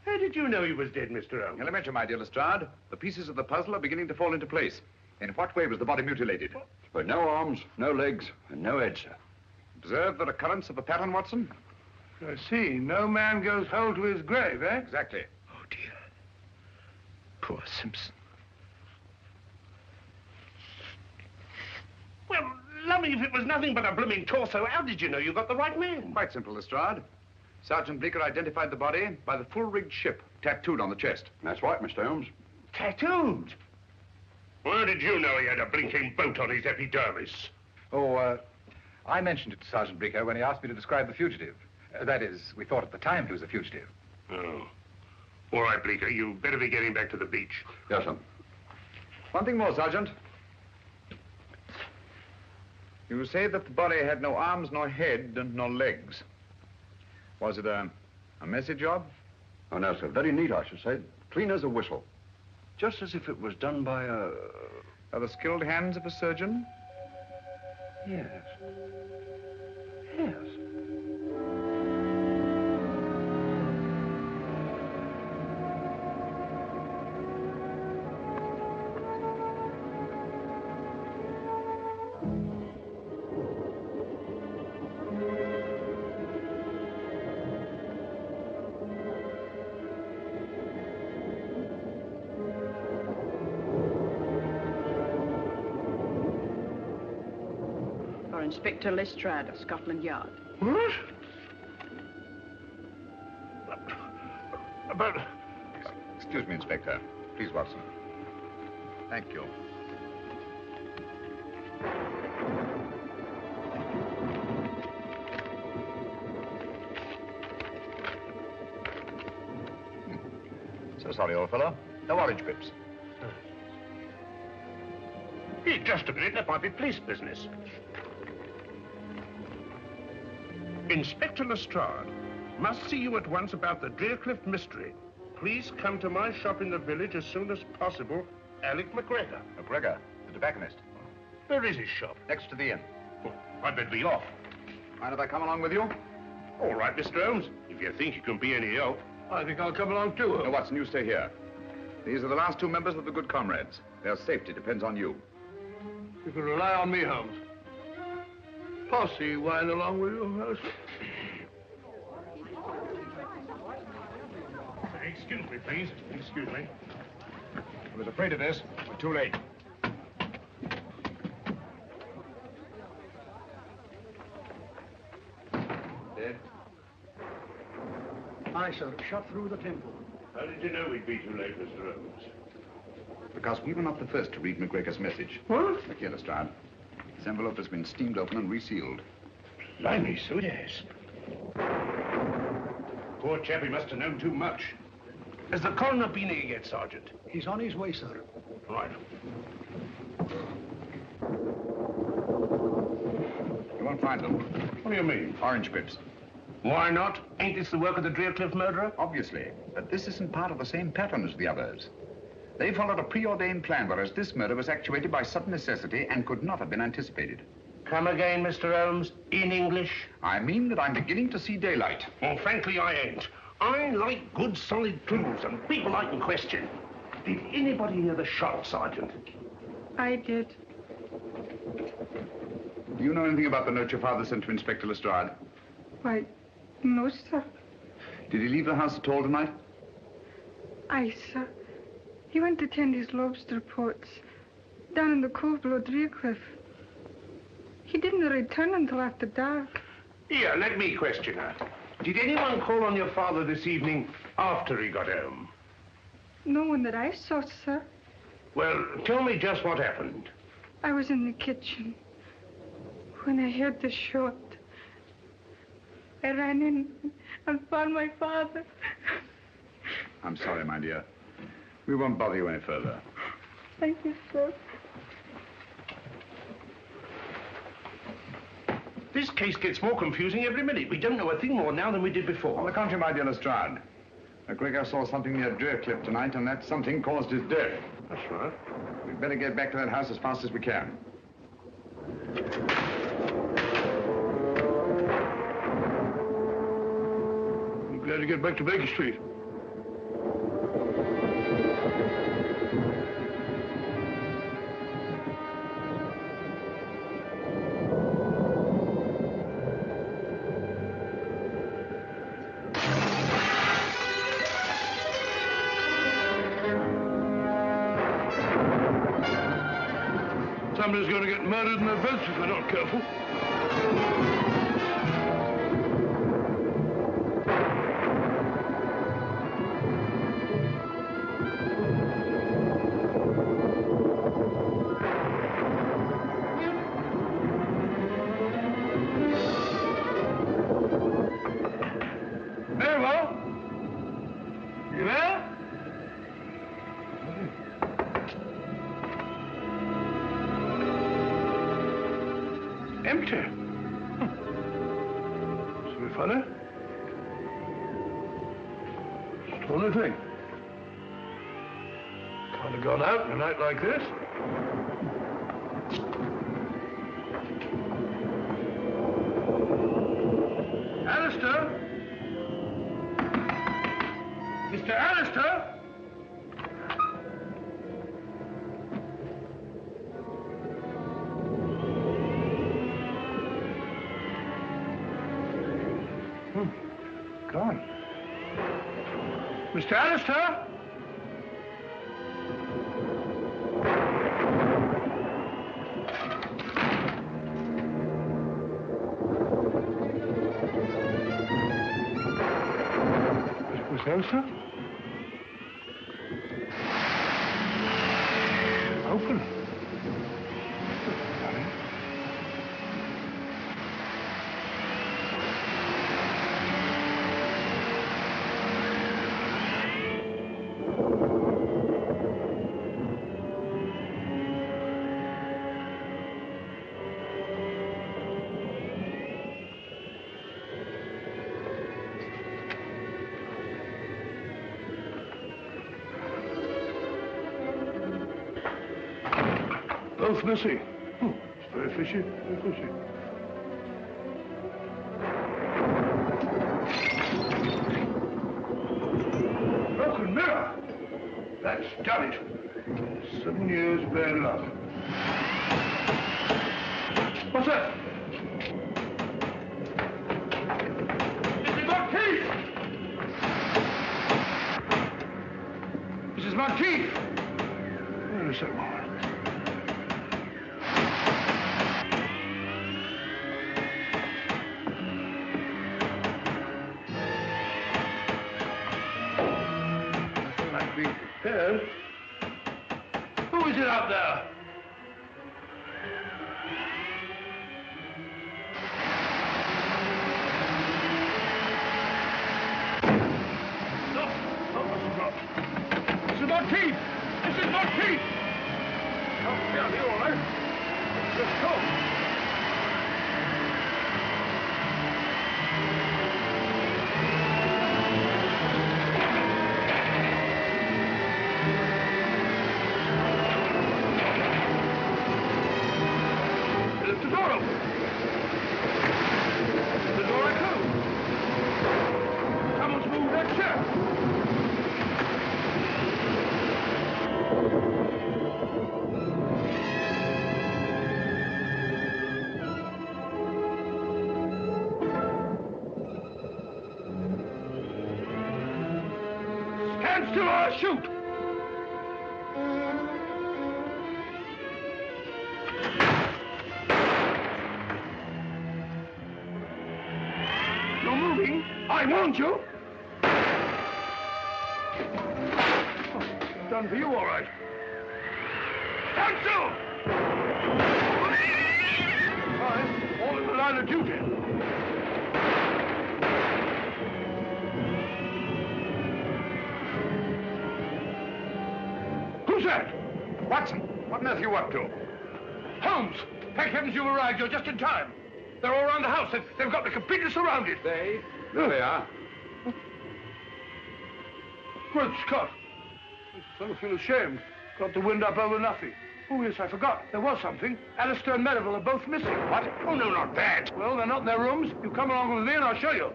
How did you know he was dead, Mr. Holmes? Elementary, my dear Lestrade. The pieces of the puzzle are beginning to fall into place. In what way was the body mutilated? With no arms, no legs, and no head, sir. Observe the recurrence of a pattern, Watson? I see. No man goes whole to his grave, eh? Exactly. Oh, dear. Poor Simpson. Well, lummy, if it was nothing but a blooming torso, how did you know you got the right man? Quite simple, Lestrade. Sergeant Bleecker identified the body by the full-rigged ship tattooed on the chest. That's right, Mr. Holmes. Tattooed? How did you know he had a blinking boat on his epidermis? Oh, I mentioned it to Sergeant Bleecker when he asked me to describe the fugitive. That is, we thought at the time he was a fugitive. Oh. All right, Bleecker, you better be getting back to the beach. Yes, sir. One thing more, Sergeant. You say that the body had no arms, nor head, and no legs. Was it a messy job? Oh, no, sir. Very neat, I should say. Clean as a whistle. Just as if it was done by a... Are the skilled hands of a surgeon? Yes. Yes. Inspector Lestrade of Scotland Yard. What? But... Excuse me, Inspector. Please, Watson. Thank you. So sorry, old fellow. No orange pips. Hey, just a minute. That might be police business. Inspector Lestrade, must see you at once about the Drearcliff mystery. Please come to my shop in the village as soon as possible. Alec McGregor. McGregor, the tobacconist. Where is his shop? Next to the inn. Well, I'd better be off. Mind if I come along with you? All right, Mr. Holmes. If you think you can be any help. I think I'll come along too. No, Watson, you stay here. These are the last two members of the Good Comrades. Their safety depends on you. You can rely on me, Holmes. Posse wine along with you, Holmes. Excuse me, please. Excuse me. I was afraid of this. We're too late. Dead? Aye, sir. Shot through the temple. How did you know we'd be too late, Mr. Holmes? Because we were not the first to read McGregor's message. What? Look here, Lestrade. This envelope has been steamed open and resealed. Blimey, so yes. Poor chap, he must have known too much. Has the coroner been here yet, Sergeant? He's on his way, sir. Right. You won't find them. What do you mean? Orange pips. Why not? Ain't this the work of the Drearcliff murderer? Obviously. But this isn't part of the same pattern as the others. They followed a preordained plan, whereas this murder was actuated by sudden necessity and could not have been anticipated. Come again, Mr. Holmes, in English? I mean that I'm beginning to see daylight. Well, frankly, I ain't. I like good, solid clues and people I can question. Did anybody hear the shot, Sergeant? I did. Do you know anything about the note your father sent to Inspector Lestrade? Why, no, sir. Did he leave the house at all tonight? Aye, sir. He went to tend his lobster pots down in the cove below Drearcliff. He didn't return until after dark. Here, let me question her. Did anyone call on your father this evening after he got home? No one that I saw, sir. Well, tell me just what happened. I was in the kitchen when I heard the shot. I ran in and found my father. I'm sorry, my dear. We won't bother you any further. Thank you, sir. This case gets more confusing every minute. We don't know a thing more now than we did before. On the contrary, my dear Lestrade. McGregor saw something near Drearcliff tonight, and that something caused his death. That's right. We'd better get back to that house as fast as we can. I'm glad to get back to Baker Street. Somebody's going to get murdered in their beds if they're not careful. Mabel? You there? Empty. It's very funny. Funny thing. Can't have gone out in a night like this. Alistair? Mr. Alistair? Gone. Mr. Alistair? Mr. Alistair? Open. Both missing. It's very fishy, very fishy. Broken mirror. That's done it. 7 years bad luck. What's that? Mrs. Marquis! Mrs. Marquis! Wait a second. Ed? Who is it out there? No, Mrs. Ross. Mrs. Marquis! Mrs. Marquis! Oh, yeah, you're all right. Let's go. Shoot! You're moving. I warned you. Oh, done for you, all right. Stand still! Fine. All in the line of duty. Who's that? Watson, what on earth are you up to? Holmes! Thank heavens you've arrived. You're just in time. They're all around the house. They've got me completely surrounded. There they are. Great Scott. I sort of feel ashamed. Got the wind up over nothing. Oh, yes, I forgot. There was something. Alistair and Merivale are both missing. What? Oh, no, not that. Well, they're not in their rooms. You come along with me and I'll show you.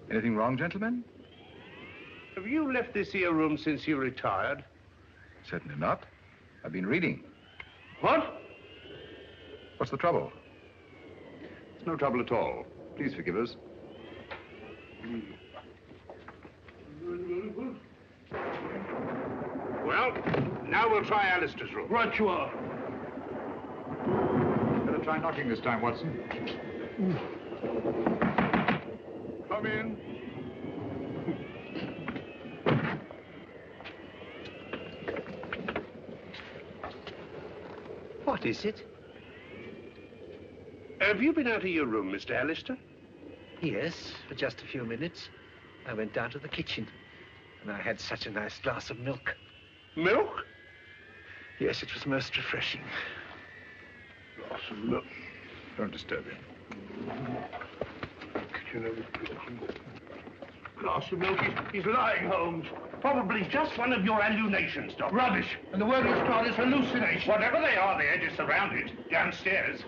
Anything wrong, gentlemen? Have you left this here room since you retired? Certainly not. I've been reading. What? What's the trouble? It's no trouble at all. Please forgive us. Well, now we'll try Alistair's room. Right you are. Better try knocking this time, Watson. Come in. What is it? Have you been out of your room, Mr. Alistair? Yes, for just a few minutes. I went down to the kitchen, and I had such a nice glass of milk. Milk? Yes, it was most refreshing. Glass of milk. Don't disturb him. Glass of milk. He's lying, Holmes. Probably just one of your hallucinations, Doctor. Rubbish. And the word he's got is hallucination. Whatever they are, they're just surrounded downstairs.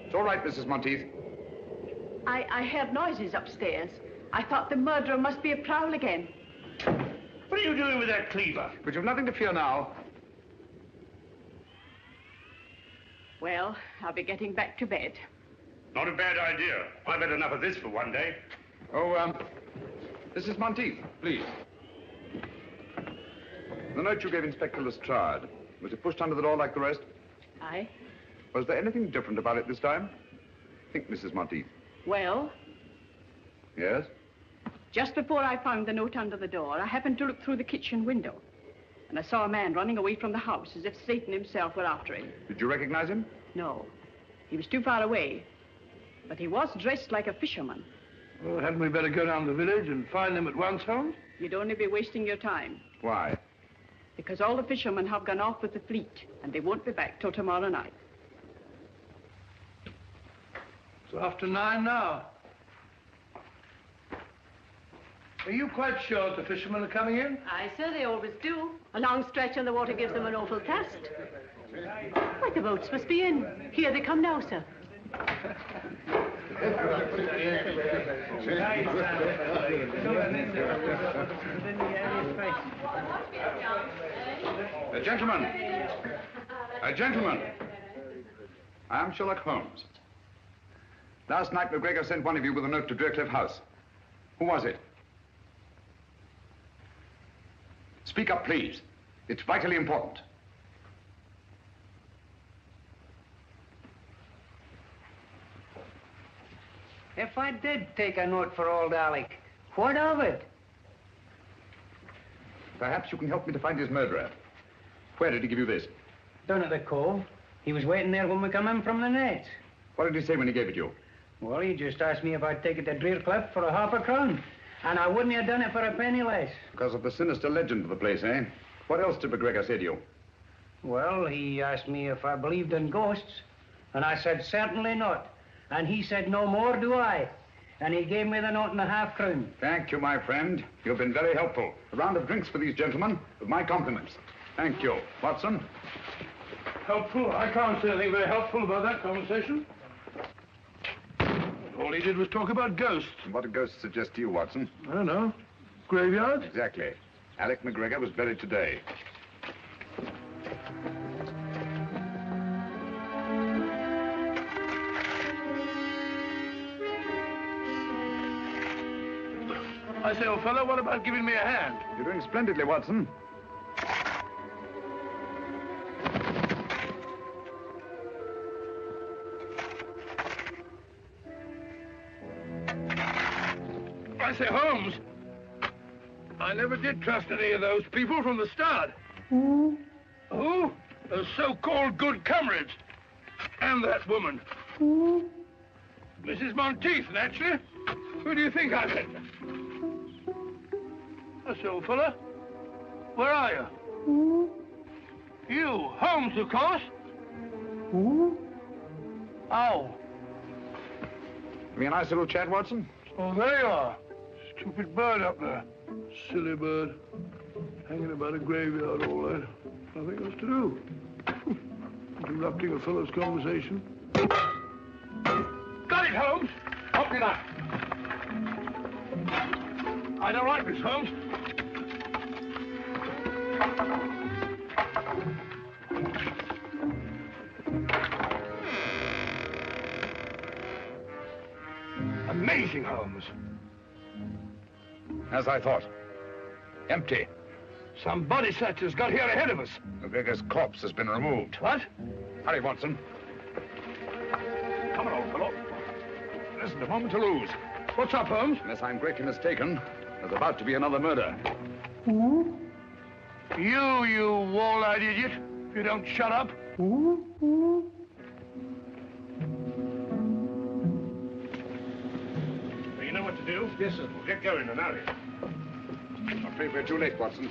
It's all right, Mrs. Monteith. I heard noises upstairs. I thought the murderer must be a prowl again. What are you doing with that cleaver? But you've nothing to fear now. Well, I'll be getting back to bed. Not a bad idea. I've had enough of this for one day. Oh, Mrs. Monteith, please. The note you gave Inspector Lestrade, was it pushed under the door like the rest? Aye. Was there anything different about it this time? Think, Mrs. Monteith. Well, Yes? just before I found the note under the door, I happened to look through the kitchen window. And I saw a man running away from the house as if Satan himself were after him. Did you recognize him? No. He was too far away. But he was dressed like a fisherman. Well, hadn't we better go down to the village and find them at once, Holmes? You'd only be wasting your time. Why? Because all the fishermen have gone off with the fleet, and they won't be back till tomorrow night. It's after 9 now. Are you quite sure the fishermen are coming in? Aye, sir, they always do. A long stretch on the water gives them an awful cast. Why, the boats must be in. Here they come now, sir. Gentlemen. I am Sherlock Holmes. Last night, McGregor sent one of you with a note to Drearcliff House. Who was it? Speak up, please. It's vitally important. If I did take a note for old Alec, what of it? Perhaps you can help me to find his murderer. Where did he give you this? Down at the cove. He was waiting there when we come in from the net. What did he say when he gave it you? Well, he just asked me if I'd take it to Drearcliff for £0.50. And I wouldn't have done it for a penny less. Because of the sinister legend of the place, eh? What else did McGregor say to you? Well, he asked me if I believed in ghosts. And I said, certainly not. And he said, no more do I. And he gave me the note and £0.50. Thank you, my friend. You've been very helpful. A round of drinks for these gentlemen, with my compliments. Thank you. Watson? Helpful? I can't say anything very helpful about that conversation. All he did was talk about ghosts. And what do ghosts suggest to you, Watson? I don't know. Graveyard? Exactly. Alec McGregor was buried today. I say, old fellow, what about giving me a hand? You're doing splendidly, Watson. I say, Holmes, I never did trust any of those people from the start. Who? Who? Those so-called good comrades. And that woman. Who? Mrs. Monteith, naturally. Who do you think I met? That's old fella. Where are you? Who? You, Holmes, of course. Who? Oh. Give me a nice little chat, Watson. Oh, there you are. Stupid bird up there. Silly bird. Hanging about a graveyard all night. Nothing else to do. Interrupting a fellow's conversation. Got it, Holmes. Up it up. I don't like this, Holmes. Amazing, Holmes. As I thought. Empty. Some body snatchers got here ahead of us. McGregor's corpse has been removed. What? Hurry, Watson. Come on, old fellow. There isn't a moment to lose. What's up, Holmes? Unless I'm greatly mistaken, there's about to be another murder. Who? You wall-eyed idiot. If you don't shut up. Who? You know what to do? Yes, sir. We'll get going and hurry. I'm afraid we're too late, Watson.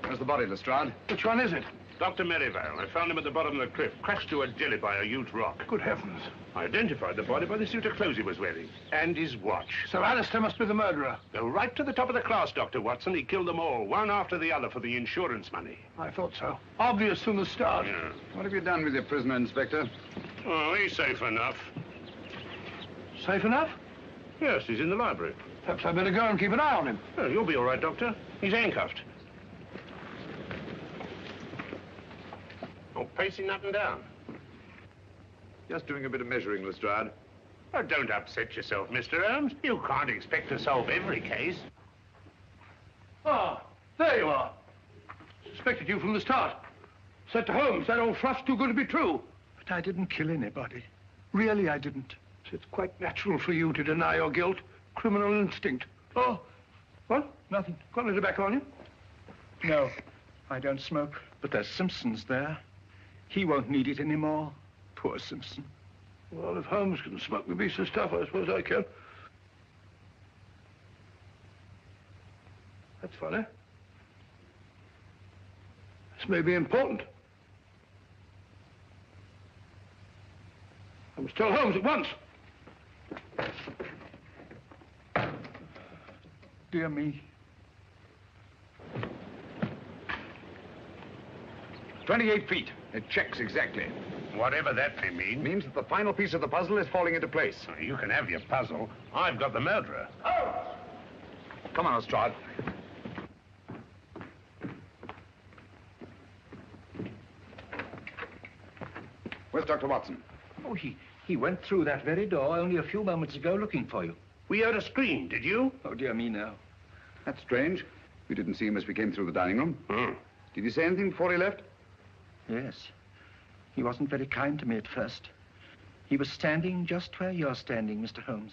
Where's the body, Lestrade? Which one is it? Dr. Merivale. I found him at the bottom of the cliff, crashed to a jelly by a huge rock. Good heavens. I identified the body by the suit of clothes he was wearing. And his watch. So Alistair must be the murderer. Go right to the top of the class, Dr. Watson. He killed them all, one after the other, for the insurance money. I thought so. Obvious from the start. Yeah. What have you done with your prisoner, Inspector? Oh, he's safe enough. Safe enough? Yes, he's in the library. Perhaps I'd better go and keep an eye on him. Oh, you'll be all right, Doctor. He's handcuffed. Oh, pacing up and down. Just doing a bit of measuring, Lestrade. Oh, don't upset yourself, Mr. Holmes. You can't expect to solve every case. Ah, there you are. Suspected you from the start. Said to Holmes, that old fluff's too good to be true. But I didn't kill anybody. Really, I didn't. It's quite natural for you to deny your guilt. Criminal instinct. Oh, what? Nothing. Got any tobacco on you? No, I don't smoke. But there's Simpson's there. He won't need it anymore. Poor Simpson. Well, if Holmes can smoke me piece of stuff, I suppose I can. That's funny. This may be important. I must tell Holmes at once. Dear me. 28 feet. It checks exactly. Whatever that may mean. Means that the final piece of the puzzle is falling into place. You can have your puzzle. I've got the murderer. Come on, Lestrade. Where's Dr. Watson? Oh, he went through that very door only a few moments ago looking for you. We heard a scream, did you? Oh, dear me, no. That's strange. We didn't see him as we came through the dining room. Did he say anything before he left? Yes. He wasn't very kind to me at first. He was standing just where you're standing, Mr. Holmes.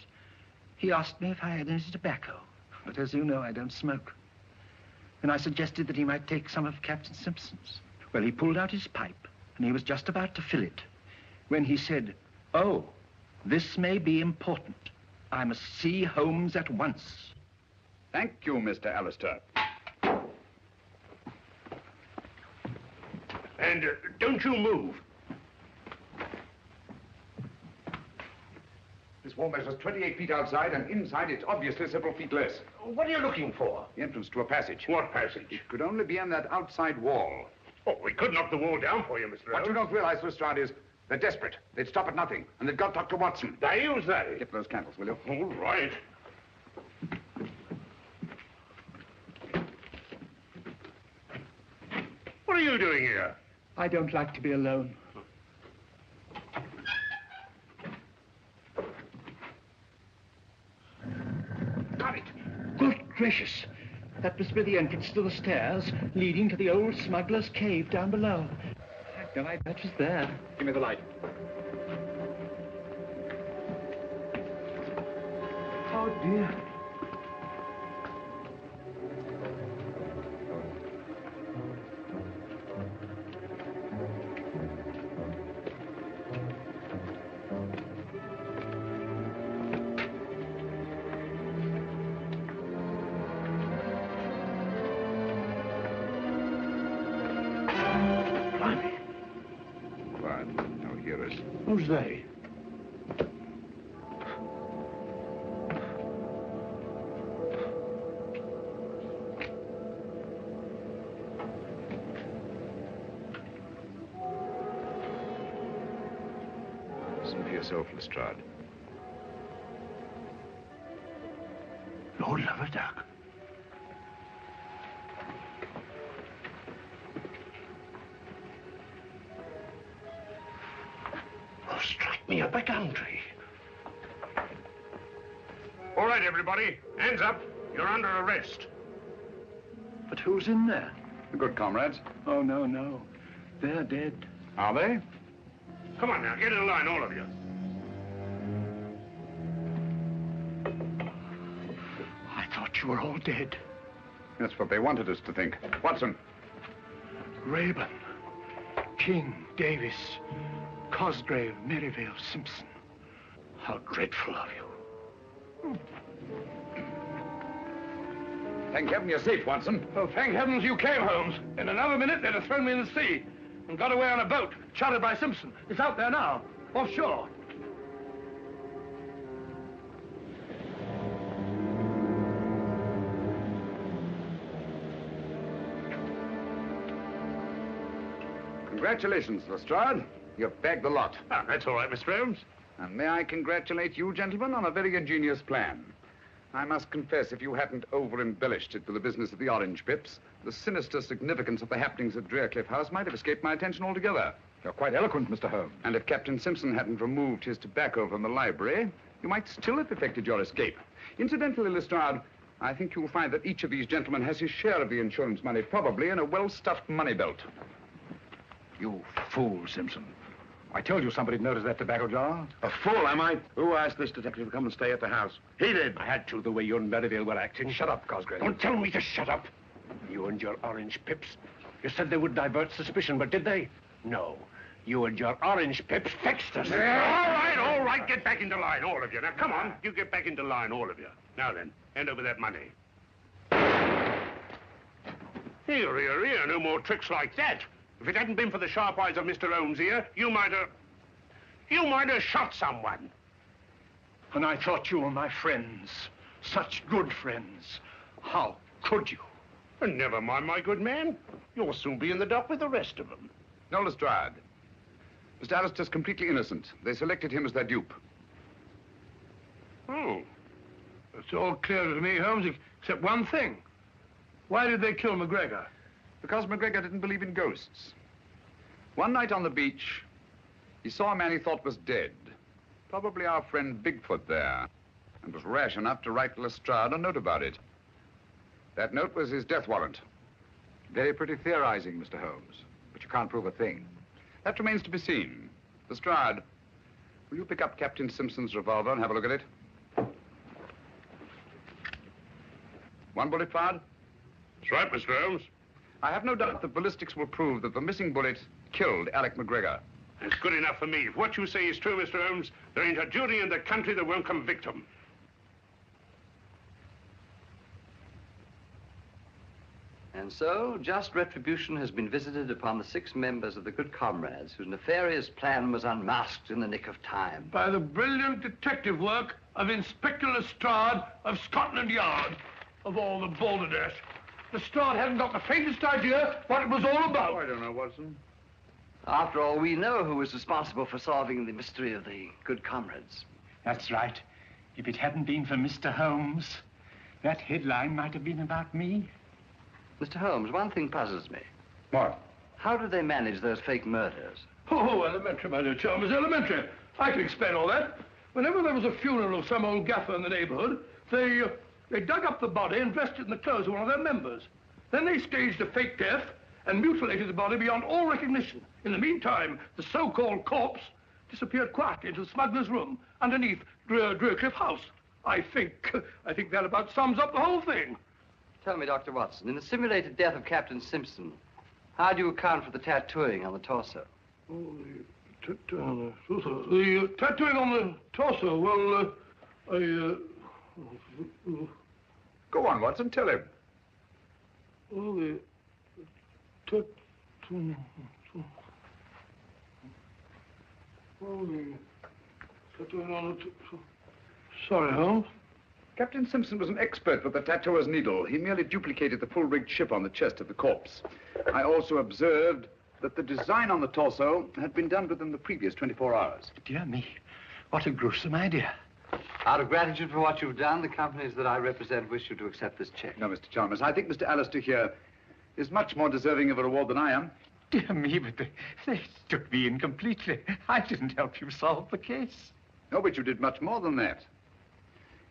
He asked me if I had any tobacco, but as you know, I don't smoke. And I suggested that he might take some of Captain Simpson's. Well, he pulled out his pipe, and he was just about to fill it, when he said, "Oh, this may be important. I must see Holmes at once." Thank you, Mr. Alistair. And don't you move. This wall measures 28 feet outside, and inside it's obviously several feet less. What are you looking for? The entrance to a passage. What passage? It could only be on that outside wall. Oh, we could knock the wall down for you, Mr. What you don't realize, Lestrade, is They're desperate. They'd stop at nothing. And they've got Dr. Watson. They use that. Get those candles, will you? All right. What are you doing here? I don't like to be alone. Got it. Good gracious. That must be the entrance to the stairs leading to the old smuggler's cave down below. I had no idea it was there. Give me the light. Oh, dear. Who's they? Listen to yourself, Lestrade. Lord Lavadoc. Strike me up a country. All right, everybody. Hands up. You're under arrest. But who's in there? The good comrades. Oh, no, no. They're dead. Are they? Come on now, get in line, all of you. I thought you were all dead. That's what they wanted us to think. Watson. Rathbone, King, Davis, Cosgrave, Merivale, Simpson. How dreadful of you. Thank heaven you're safe, Watson. Oh, thank heavens you came, Holmes. In another minute, they'd have thrown me in the sea and got away on a boat, chartered by Simpson. It's out there now, offshore. Congratulations, Lestrade. You've bagged the lot. Ah, that's all right, Mr. Holmes. And may I congratulate you, gentlemen, on a very ingenious plan. I must confess, if you hadn't over-embellished it with the business of the orange pips, the sinister significance of the happenings at Drearcliff House might have escaped my attention altogether. You're quite eloquent, Mr. Holmes. And if Captain Simpson hadn't removed his tobacco from the library, you might still have effected your escape. Incidentally, Lestrade, I think you'll find that each of these gentlemen has his share of the insurance money, probably in a well-stuffed money belt. You fool, Simpson. I told you somebody'd noticed that tobacco jar. A fool, am I? Who asked this detective to come and stay at the house? He did. I had to, the way you and Merivale were acting. Shut up, Cosgrave. Don't tell me to shut up. You and your orange pips. You said they would divert suspicion, but did they? No. You and your orange pips fixed us. All right, get back into line, all of you. Now, come on, you get back into line, all of you. Now then, hand over that money. Here, no more tricks like that. If it hadn't been for the sharp eyes of Mr. Holmes here, you might have shot someone. And I thought you were my friends. Such good friends. How could you? And never mind, my good man. You'll soon be in the dock with the rest of them. No, Lestrade. Mr. Alistair's completely innocent. They selected him as their dupe. Oh. It's all clear to me, Holmes, except one thing. Why did they kill McGregor? Because McGregor didn't believe in ghosts. One night on the beach, he saw a man he thought was dead. Probably our friend Bigfoot there. And was rash enough to write Lestrade a note about it. That note was his death warrant. Very pretty theorizing, Mr. Holmes. But you can't prove a thing. That remains to be seen. Lestrade, will you pick up Captain Simpson's revolver and have a look at it? One bullet fired? That's right, Mr. Holmes. I have no doubt that ballistics will prove that the missing bullet killed Alec McGregor. That's good enough for me. If what you say is true, Mr. Holmes, there ain't a jury in the country that won't convict him. And so, just retribution has been visited upon the 6 members of the Good Comrades whose nefarious plan was unmasked in the nick of time. By the brilliant detective work of Inspector Lestrade of Scotland Yard. Of all the balderdash. Lestrade hadn't got the faintest idea what it was all about. Oh, I don't know, Watson. After all, we know who was responsible for solving the mystery of the good comrades. That's right. If it hadn't been for Mr. Holmes, that headline might have been about me. Mr. Holmes, one thing puzzles me. What? How did they manage those fake murders? Oh, elementary, my dear Chalmers, elementary. I can explain all that. Whenever there was a funeral of some old gaffer in the neighborhood, they dug up the body and dressed it in the clothes of one of their members. Then they staged a fake death and mutilated the body beyond all recognition. In the meantime, the so-called corpse disappeared quietly into the smuggler's room underneath Drearcliff House. I think that about sums up the whole thing. Tell me, Dr. Watson, in the simulated death of Captain Simpson, how do you account for the tattooing on the torso? Oh, the tattooing on the torso. The tattooing on the torso, well, Go on, Watson, tell him. Oh, the tattooing... Oh, the tattooing on the... Sorry, Holmes. Captain Simpson was an expert with the tattooer's needle. He merely duplicated the full-rigged ship on the chest of the corpse. I also observed that the design on the torso had been done within the previous 24 hours. Dear me, what a gruesome idea. Out of gratitude for what you've done, the companies that I represent wish you to accept this check. No, Mr. Chalmers, I think Mr. Alistair here is much more deserving of a reward than I am. Dear me, but they took me in completely. I didn't help you solve the case. No, but you did much more than that.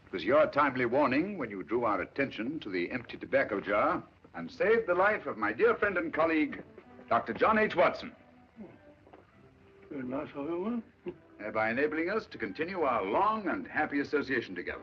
It was your timely warning when you drew our attention to the empty tobacco jar and saved the life of my dear friend and colleague, Dr. John H. Watson. Very nice of you, Thereby enabling us to continue our long and happy association together.